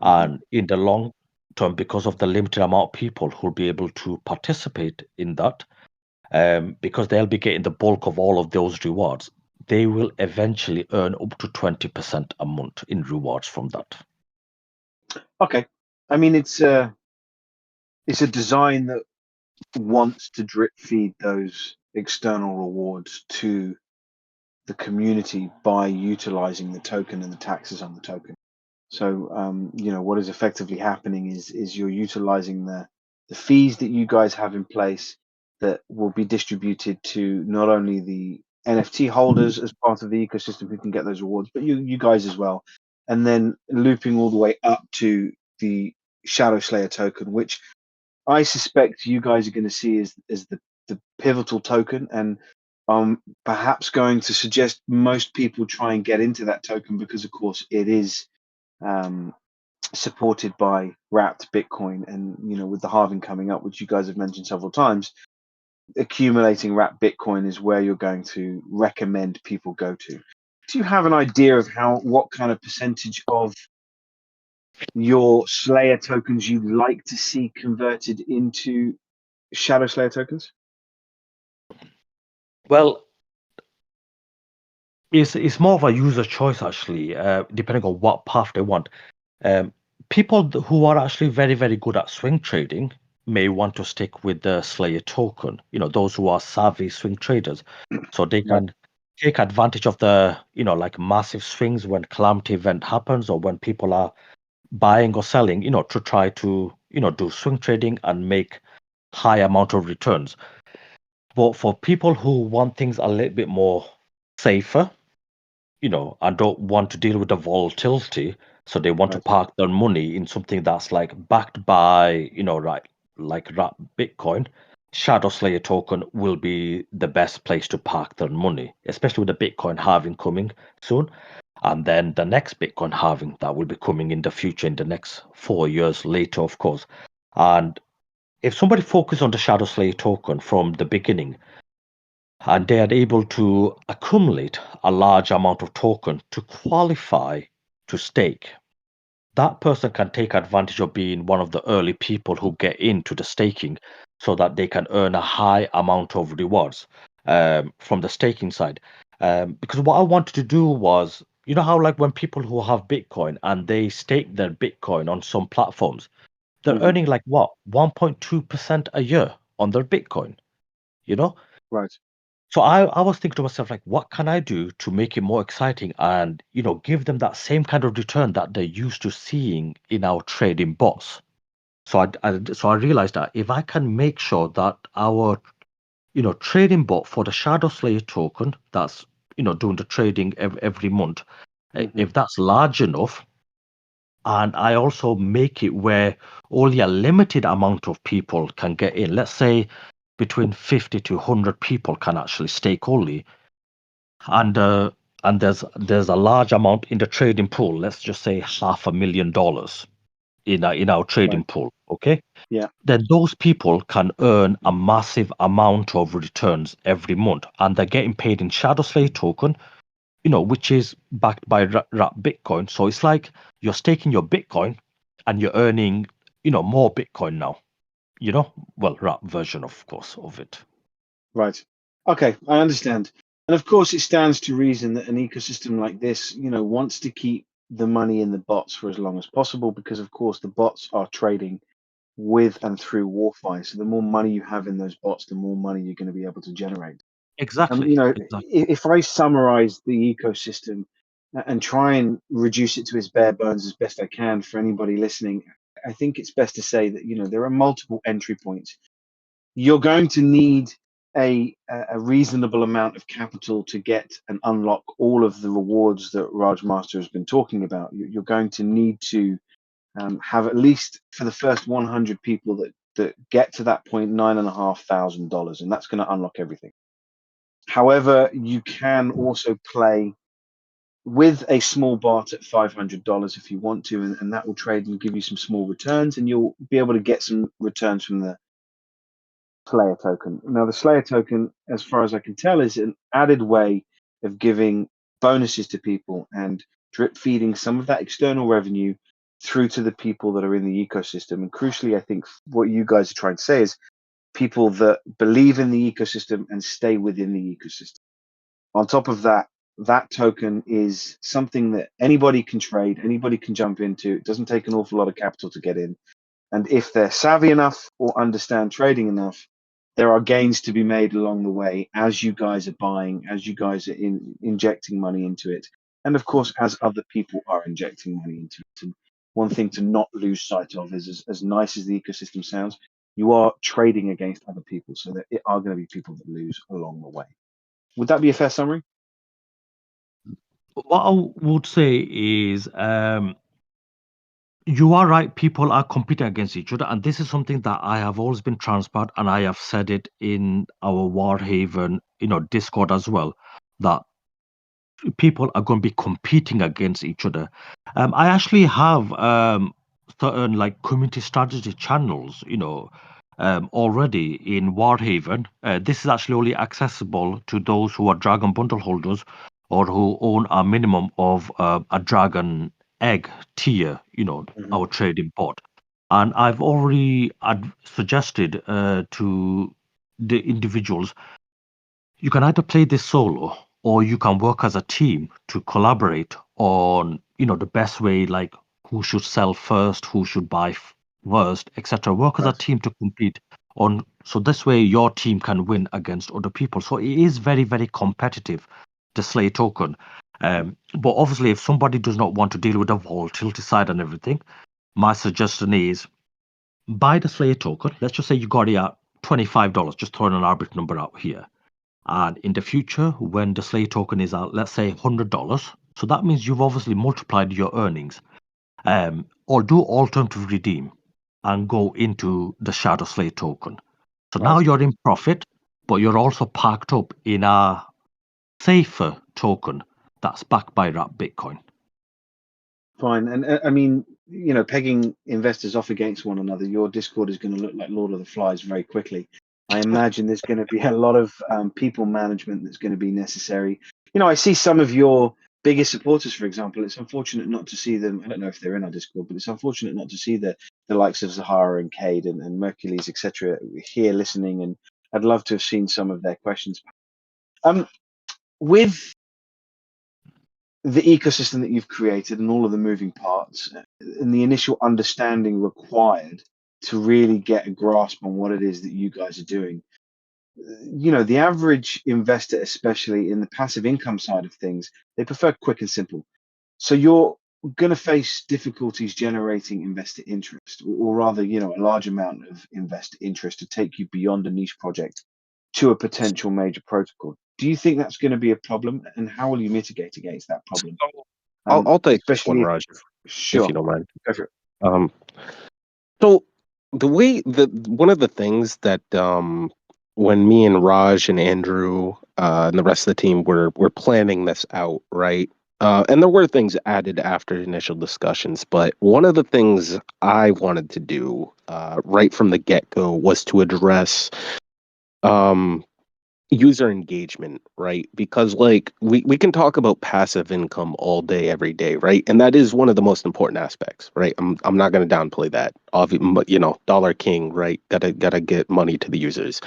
And in the long term, because of the limited amount of people who'll be able to participate in that, because they'll be getting the bulk of all of those rewards, they will eventually earn up to 20% a month in rewards from that. Okay. I mean, it's a design that wants to drip feed those external rewards to the community by utilizing the token and the taxes on the token. So, what is effectively happening is you're utilizing the fees that you guys have in place that will be distributed to not only the NFT holders as part of the ecosystem who can get those rewards, but you guys as well, and then looping all the way up to the Shadow Slayer token, which I suspect you guys are going to see as the pivotal token, and perhaps going to suggest most people try and get into that token because, of course, it is supported by wrapped Bitcoin, and with the halving coming up, which you guys have mentioned several times, accumulating wrapped Bitcoin is where you're going to recommend people go to. Do you have an idea of what kind of percentage of your Slayer tokens you'd like to see converted into Shadow Slayer tokens? Well, it's more of a user choice actually, depending on what path they want. People who are actually very, very good at swing trading may want to stick with the Slayer token. Those who are savvy swing traders, so they can take advantage of the like massive swings when calamity event happens, or when people are buying or selling, to try to do swing trading and make high amount of returns. But for people who want things a little bit more safer, and don't want to deal with the volatility, so they want to park their money in something that's like backed by, like Bitcoin, Shadow Slayer token will be the best place to park their money, especially with the Bitcoin halving coming soon. And then the next Bitcoin halving that will be coming in the future, in the next 4 years later, of course. And if somebody focuses on the Shadow Slayer token from the beginning, and they are able to accumulate a large amount of token to qualify to stake, that person can take advantage of being one of the early people who get into the staking, so that they can earn a high amount of rewards from the staking side. Because what I wanted to do was, how like when people who have Bitcoin and they stake their Bitcoin on some platforms, they're earning like what, 1.2% a year on their Bitcoin, Right. So I was thinking to myself, like, what can I do to make it more exciting and, give them that same kind of return that they're used to seeing in our trading bots. So I realized that if I can make sure that our, trading bot for the Shadow Slayer token, that's, doing the trading every month, if that's large enough, and I also make it where only a limited amount of people can get in, let's say between 50 to 100 people can actually stake only, and there's a large amount in the trading pool. Let's just say $500,000 in our trading pool. Okay. Yeah. Then those people can earn a massive amount of returns every month, and they're getting paid in Shadow Slayer token, which is backed by wrap Bitcoin. So it's like you're staking your Bitcoin, and you're earning, more Bitcoin now. Well, wrap version, of course, of it. Right. Okay, I understand. And of course, it stands to reason that an ecosystem like this, wants to keep the money in the bots for as long as possible, because of course the bots are trading with and through WarFi. So the more money you have in those bots, the more money you're going to be able to generate. Exactly. If I summarize the ecosystem and try and reduce it to its bare bones as best I can for anybody listening, I think it's best to say that, there are multiple entry points. You're going to need a reasonable amount of capital to get and unlock all of the rewards that Raj Master has been talking about. You're going to need to have at least, for the first 100 people that get to that point, $9,500, and that's going to unlock everything. However, you can also play with a small bot at $500 if you want to, and that will trade and give you some small returns, and you'll be able to get some returns from the Slayer token. Now, the Slayer token, as far as I can tell, is an added way of giving bonuses to people and drip feeding some of that external revenue through to the people that are in the ecosystem. And crucially, I think what you guys are trying to say is people that believe in the ecosystem and stay within the ecosystem. On top of that, that token is something that anybody can trade, anybody can jump into. It doesn't take an awful lot of capital to get in. And if they're savvy enough or understand trading enough, there are gains to be made along the way as you guys are buying, as you guys are injecting money into it. And of course, as other people are injecting money into it. And one thing to not lose sight of is, as nice as the ecosystem sounds, you are trading against other people. So there are going to be people that lose along the way. Would that be a fair summary? What I would say is, you are right. People are competing against each other, and this is something that I have always been transparent, and I have said it in our WarHaven, Discord as well, that people are going to be competing against each other. I actually have certain like community strategy channels, already in WarHaven. This is actually only accessible to those who are Dragon bundle holders or who own a minimum of a Dragon egg tier, our trading bot. And I've already suggested to the individuals, you can either play this solo or you can work as a team to collaborate on the best way, like who should sell first, who should buy first, etc. Work as a Right. team to compete on, so this way your team can win against other people. So it is very, very competitive, the Slay token. But obviously, if somebody does not want to deal with the volatility side and everything, my suggestion is buy the Slay token. Let's just say you got it at $25, just throwing an arbitrary number out here. And in the future, when the Slay token is at, let's say, $100, so that means you've obviously multiplied your earnings. Or do alternative redeem and go into the Shadow Slay token. So now Right. you're in profit, but you're also parked up in a safer token that's backed by that Bitcoin. Fine. And I mean, pegging investors off against one another, your Discord is going to look like Lord of the Flies very quickly. I imagine there's going to be a lot of people management that's going to be necessary. I see some of your biggest supporters, for example. It's unfortunate not to see them. I don't know if they're in our Discord, but it's unfortunate not to see the likes of Zahara and Cade and Mercules, etc., here listening. And I'd love to have seen some of their questions. With the ecosystem that you've created and all of the moving parts and the initial understanding required to really get a grasp on what it is that you guys are doing, the average investor, especially in the passive income side of things, they prefer quick and simple. So you're going to face difficulties generating investor interest, or rather, a large amount of investor interest to take you beyond a niche project to a potential major protocol. Do you think that's going to be a problem, and how will you mitigate against that problem? I'll take this one, Especially Raj, if sure, you don't mind. go for it. Um, so one of the things that when me and Raj and Andrew and the rest of the team were planning this out, right? And there were things added after initial discussions, but one of the things I wanted to do right from the get-go was to address user engagement, right? Because like we can talk about passive income all day, every day, right? And that is one of the most important aspects, right? I'm not going to downplay that. But Dollar King, right? Gotta get money to the users.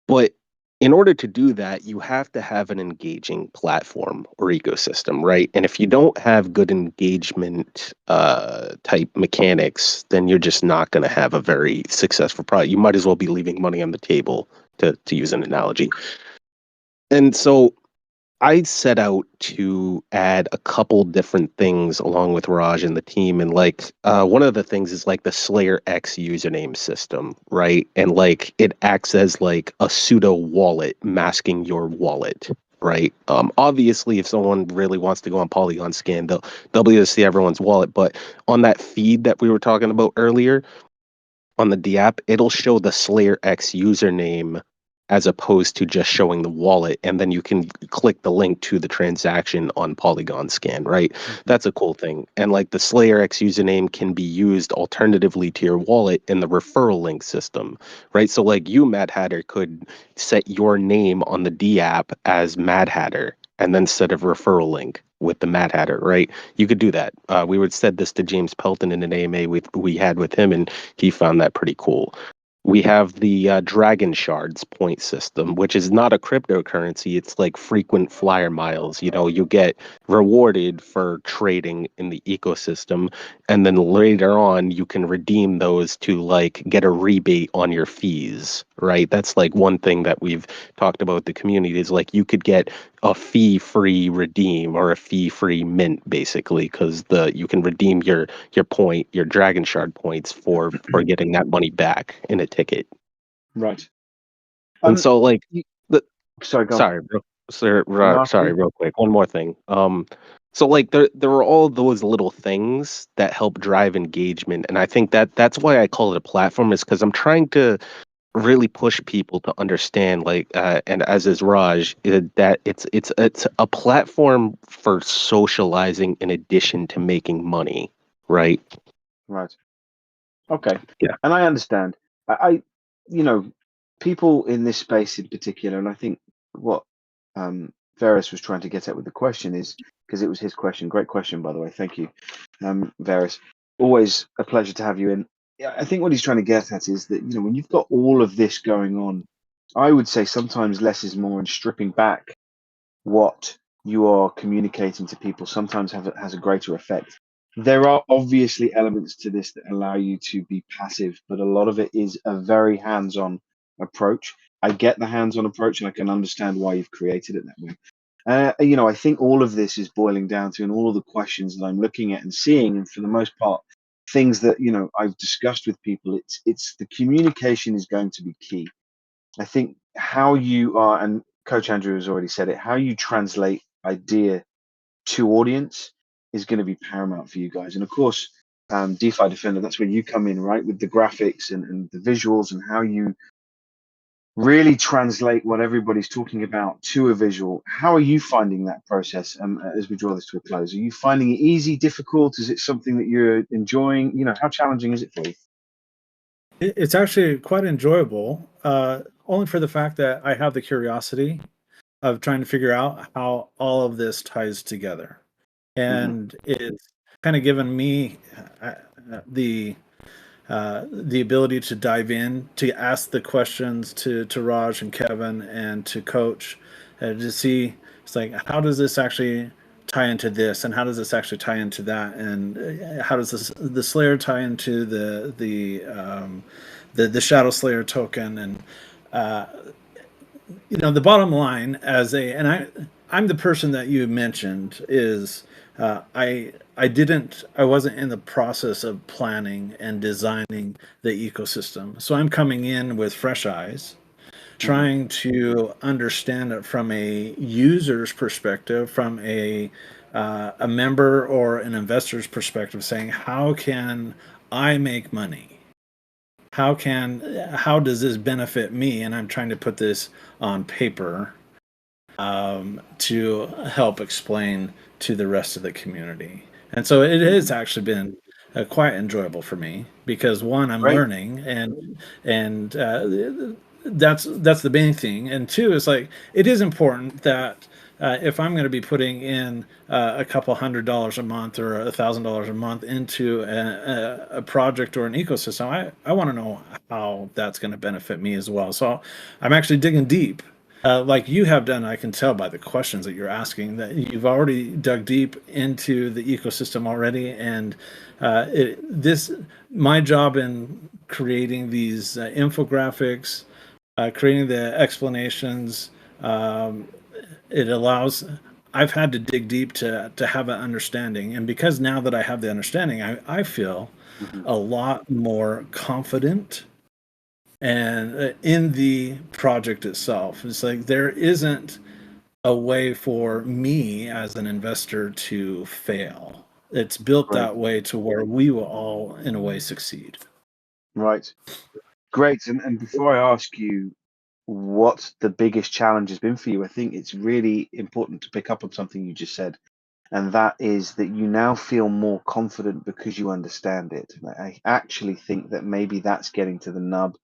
But in order to do that, you have to have an engaging platform or ecosystem, right? And if you don't have good engagement type mechanics, then you're just not going to have a very successful product. You might as well be leaving money on the table, to use an analogy. And so I set out to add a couple different things along with Raj and the team. And like one of the things is like the Slayer X username system, right? And like it acts as like a pseudo wallet masking your wallet, right? Obviously, if someone really wants to go on Polygon Scan, they'll be able to see everyone's wallet. But on that feed that we were talking about earlier, on the D app, it'll show the Slayer X username as opposed to just showing the wallet, and then you can click the link to the transaction on Polygon Scan, right? That's a cool thing. And like the Slayer X username can be used alternatively to your wallet in the referral link system, right? So like you, Mad Hatter, could set your name on the D app as Mad Hatter and then set a referral link with the Mad Hatter, right? You could do that. We would said this to James Pelton in an AMA we had with him, and he found that pretty cool. We have the Dragon Shards point system, which is not a cryptocurrency. It's like frequent flyer miles. You get rewarded for trading in the ecosystem. And then later on, you can redeem those to like get a rebate on your fees, right? That's like one thing that we've talked about with the community is like you could get a fee-free redeem or a fee-free mint, basically, because you can redeem your Dragon Shard points for getting that money back in a ticket. Right. And so like sorry, go on. sorry, real quick, one more thing. So like there are all those little things that help drive engagement, and I think that's why I call it a platform, is because I'm trying to really push people to understand, like, and as is Raj, that it's a platform for socializing in addition to making money, right? Right. Okay. Yeah. And I understand. You know, people in this space in particular, and I think what Varus was trying to get at with the question is, because it was his question. Great question, by the way. Thank you, Varus. Always a pleasure to have you in. Yeah, I think what he's trying to get at is that, when you've got all of this going on, I would say sometimes less is more, and stripping back what you are communicating to people sometimes has a greater effect. There are obviously elements to this that allow you to be passive, but a lot of it is a very hands-on approach. I get the hands-on approach, and I can understand why you've created it that way. I think all of this is boiling down to, and all of the questions that I'm looking at and seeing, and for the most part, things that I've discussed with people. It's the communication is going to be key. I think how you are, and Coach Andrew has already said it, how you translate idea to audience is going to be paramount for you guys. And of course, DeFi Defender, that's where you come in, right? With the graphics and the visuals, and how you really translate what everybody's talking about to a visual. How are you finding that process as we draw this to a close? Are you finding it easy, difficult? Is it something that you're enjoying? How challenging is it for you? It's actually quite enjoyable, only for the fact that I have the curiosity of trying to figure out how all of this ties together. And it's kind of given me the ability to dive in, to ask the questions to Raj and Kevin and to Coach, to see, it's like, how does this actually tie into this, and how does this actually tie into that, and how does the Slayer tie into the Shadow Slayer token, and the bottom line I'm the person that you mentioned is I wasn't in the process of planning and designing the ecosystem. So I'm coming in with fresh eyes, trying to understand it from a user's perspective, from a member or an investor's perspective, saying, how can I make money? How does this benefit me? And I'm trying to put this on paper to help explain to the rest of the community. And so it has actually been quite enjoyable for me, because one, I'm learning, and that's the main thing. And two, it's like, it is important that if I'm going to be putting in a couple $100 a month or $1,000 a month into a project or an ecosystem, I want to know how that's going to benefit me as well. So I'm actually digging deep. Like you have done, I can tell by the questions that you're asking that you've already dug deep into the ecosystem already. And my job in creating these infographics, creating the explanations, I've had to dig deep to have an understanding. And because now that I have the understanding, I feel a lot more confident and in the project itself. It's like there isn't a way for me as an investor to fail. It's built that way to where we will all, in a way, succeed. Right. Great. And before I ask you what the biggest challenge has been for you, I think it's really important to pick up on something you just said. And that is that you now feel more confident because you understand it. I actually think that maybe that's getting to the nub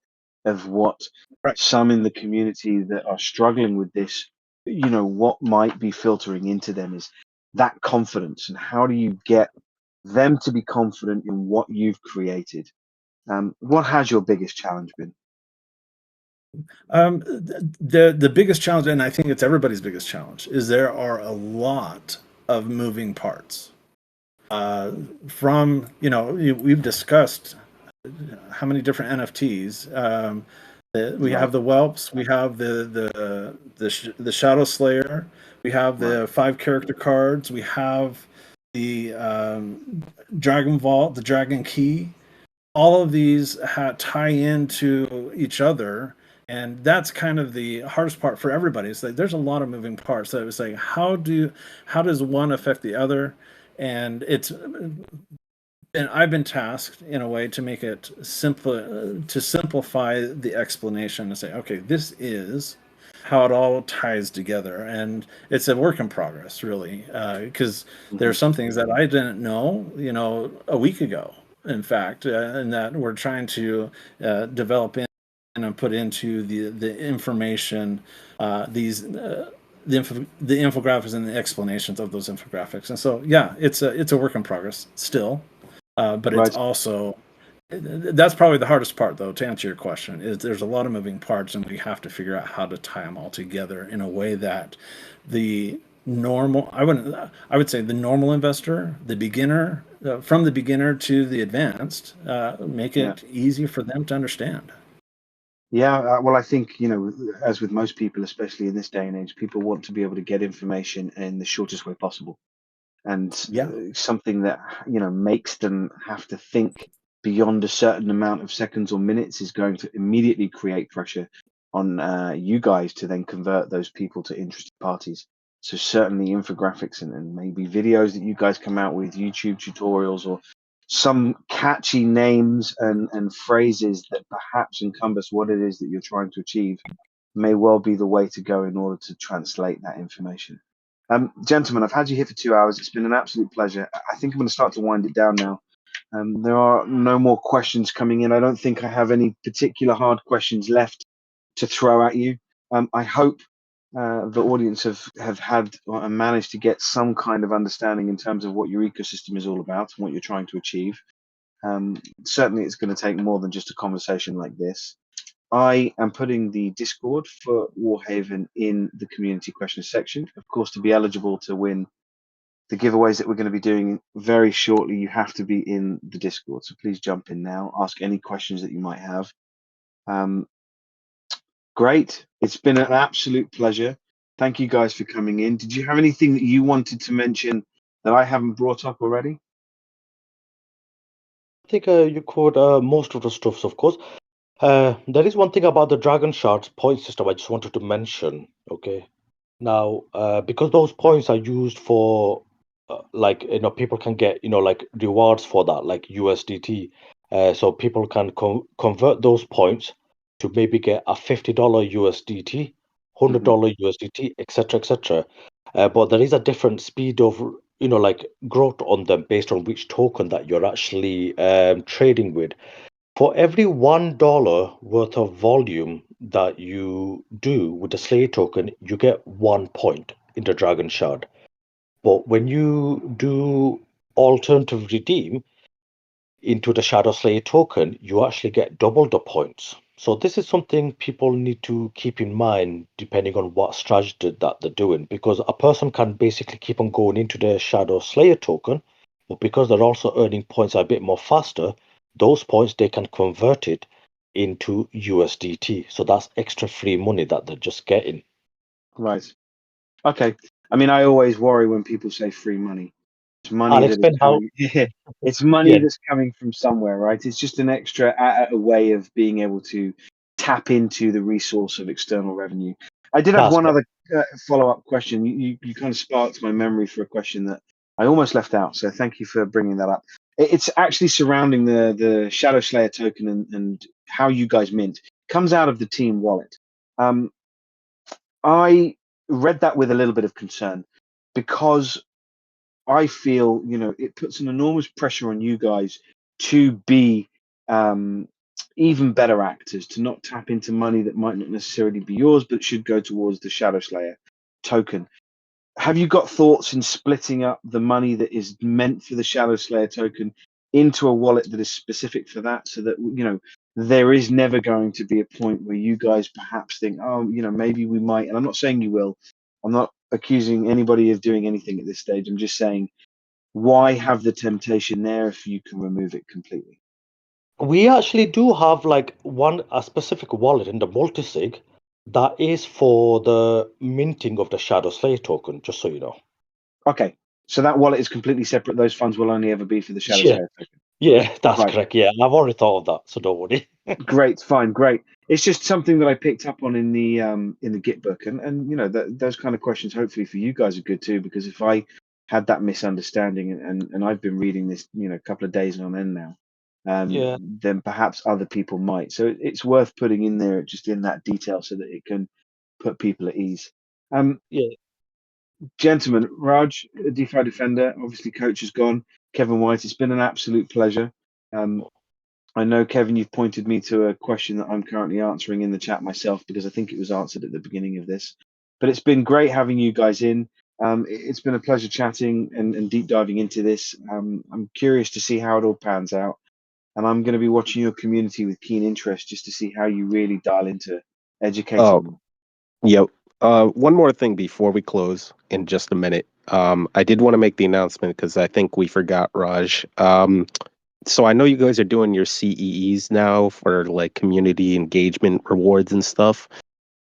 of what some in the community that are struggling with this, what might be filtering into them is that confidence. And how do you get them to be confident in what you've created? What has your biggest challenge been? The biggest challenge, and I think it's everybody's biggest challenge, is there are a lot of moving parts. We've discussed how many different NFTs. We have the whelps, we have the Shadow Slayer, we have the 5 character cards, we have the Dragon Vault, the Dragon Key. All of these tie into each other, And that's kind of the hardest part for everybody. It's like there's a lot of moving parts. So it's like how does one affect the other? And I've been tasked in a way to make it simple, to simplify the explanation and say, okay, this is how it all ties together. And it's a work in progress, really, because there are some things that I didn't know, a week ago, in fact, and that we're trying to develop in and put into the information, the infographics and the explanations of those infographics. And so, yeah, it's a work in progress still. But it's also, that's probably the hardest part, though, to answer your question, is there's a lot of moving parts, and we have to figure out how to tie them all together in a way that the normal, I would say the normal investor, the beginner, from the beginner to the advanced, make it easy for them to understand. Yeah, well, I think, as with most people, especially in this day and age, people want to be able to get information in the shortest way possible. And something that, makes them have to think beyond a certain amount of seconds or minutes is going to immediately create pressure on you guys to then convert those people to interested parties. So certainly infographics and maybe videos that you guys come out with, YouTube tutorials, or some catchy names and phrases that perhaps encompass what it is that you're trying to achieve may well be the way to go in order to translate that information. Gentlemen, I've had you here for 2 hours. It's been an absolute pleasure. I think I'm going to start to wind it down now. There are no more questions coming in. I don't think I have any particular hard questions left to throw at you. I hope the audience have had and managed to get some kind of understanding in terms of what your ecosystem is all about and what you're trying to achieve. Certainly, it's going to take more than just a conversation like this. I am putting the Discord for WarHaven in the community questions section. Of course, to be eligible to win the giveaways that we're going to be doing very shortly, you have to be in the Discord. So please jump in now. Ask any questions that you might have. Great. It's been an absolute pleasure. Thank you guys for coming in. Did you have anything that you wanted to mention that I haven't brought up already? I think you covered most of the stuff, of course. There is one thing about the Dragon Shards point system I just wanted to mention. Okay, now because those points are used for people can get like rewards for that, like USDT. So people can convert those points to maybe get a $50 USDT, $100 USDT, etc., etc. But there is a different speed of growth on them based on which token that you're actually trading with. For every $1 worth of volume that you do with the Slayer token, you get 1 point in the Dragon Shard. But when you do alternative redeem into the Shadow Slayer token, you actually get double the points. So this is something people need to keep in mind depending on what strategy that they're doing, because a person can basically keep on going into the Shadow Slayer token, but because they're also earning points a bit more faster, those points they can convert it into USDT. So that's extra free money that they're just getting. Right. Okay. I mean, I always worry when people say free money. It's money I'll that is explain how. coming. It's money that's coming from somewhere, right? It's just an extra a way of being able to tap into the resource of external revenue. I did have That's one correct. other follow-up question. You kind of sparked my memory for a question that I almost left out. So thank you for bringing that up. It's actually surrounding the Shadow Slayer token and how you guys mint. It comes out of the team wallet. I read that with a little bit of concern because I feel, it puts an enormous pressure on you guys to be even better actors, to not tap into money that might not necessarily be yours, but should go towards the Shadow Slayer token. Have you got thoughts in splitting up the money that is meant for the Shadow Slayer token into a wallet that is specific for that, so that, there is never going to be a point where you guys perhaps think, oh, maybe we might, and I'm not saying you will. I'm not accusing anybody of doing anything at this stage. I'm just saying, why have the temptation there if you can remove it completely? We actually do have a specific wallet in the multisig that is for the minting of the Shadow Slayer token, just so you know. Okay, so that wallet is completely separate. Those funds will only ever be for the Shadow Yeah. Slayer token. Yeah, that's Right. correct. Yeah, I've already thought of that, so don't worry. Great, fine, great. It's just something that I picked up on in the Git book, and you know those kind of questions hopefully for you guys are good too, because if I had that misunderstanding and I've been reading this a couple of days on end now, Yeah. then perhaps other people might. So it's worth putting in there just in that detail so that it can put people at ease. Yeah. Gentlemen, Raj, DeFi Defender, obviously coach has gone. Kevin White, it's been an absolute pleasure. I know, Kevin, you've pointed me to a question that I'm currently answering in the chat myself because I think it was answered at the beginning of this. But it's been great having you guys in. It's been a pleasure chatting and deep diving into this. I'm curious to see how it all pans out. And I'm going to be watching your community with keen interest just to see how you really dial into educating Oh, them. yep. One more thing before we close in just a minute. I did want to make the announcement because I think we forgot, Raj. So I know you guys are doing your CEEs now for like community engagement rewards and stuff.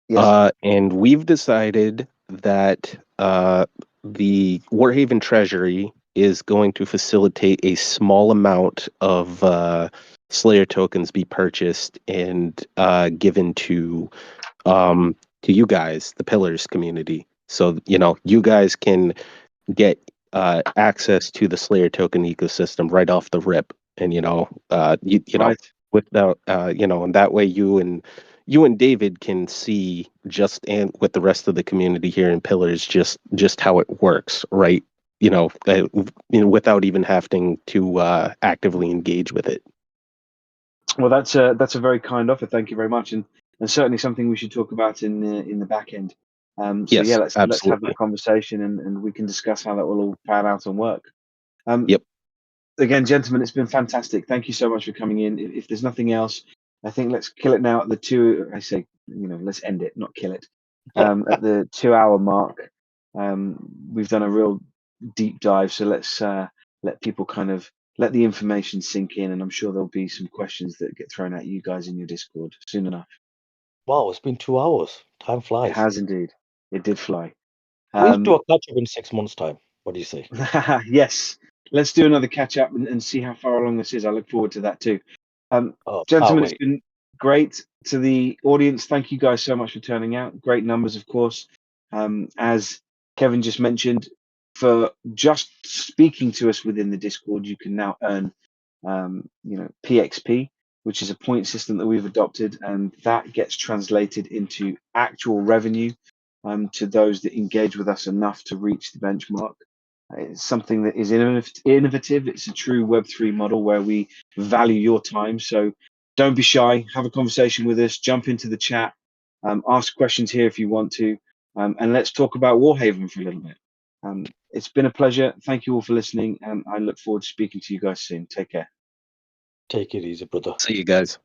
Yes. And we've decided that the WarHaven Treasury is going to facilitate a small amount of Slayer tokens be purchased and given to you guys, the Pillars community. So you guys can get access to the Slayer token ecosystem right off the rip, and Right. without and that way you and David can see just and with the rest of the community here in Pillars just how it works, right? Without even having to actively engage with it. Well, that's a very kind offer. Thank you very much, and certainly something we should talk about in the back end. So yeah, Yes, let's have absolutely. that conversation and we can discuss how that will all pan out and work. Yep. Again, gentlemen, it's been fantastic. Thank you so much for coming in. If there's nothing else, I think let's kill it now at the two. I say, let's end it, not kill it. At the 2 hour mark, we've done a real deep dive. So let's let people kind of let the information sink in, and I'm sure there'll be some questions that get thrown at you guys in your Discord soon enough. Wow, it's been 2 hours. Time It flies. has indeed. It did fly. We'll do a catch up in 6 months' time. What do you say? Yes, let's do another catch up and see how far along this is. I look forward to that too. Oh, Gentlemen, wait. it's been great. To the audience, thank you guys so much for turning out. Great numbers, of course. As Kevin just mentioned, for just speaking to us within the Discord, you can now earn, PXP, which is a point system that we've adopted, and that gets translated into actual revenue to those that engage with us enough to reach the benchmark. It's something that is innovative. It's a true Web3 model where we value your time. So don't be shy. Have a conversation with us. Jump into the chat. Ask questions here if you want to. And let's talk about WarHaven for a little bit. It's been a pleasure. Thank you all for listening. And I look forward to speaking to you guys soon. Take care. Take it easy, brother. See you guys.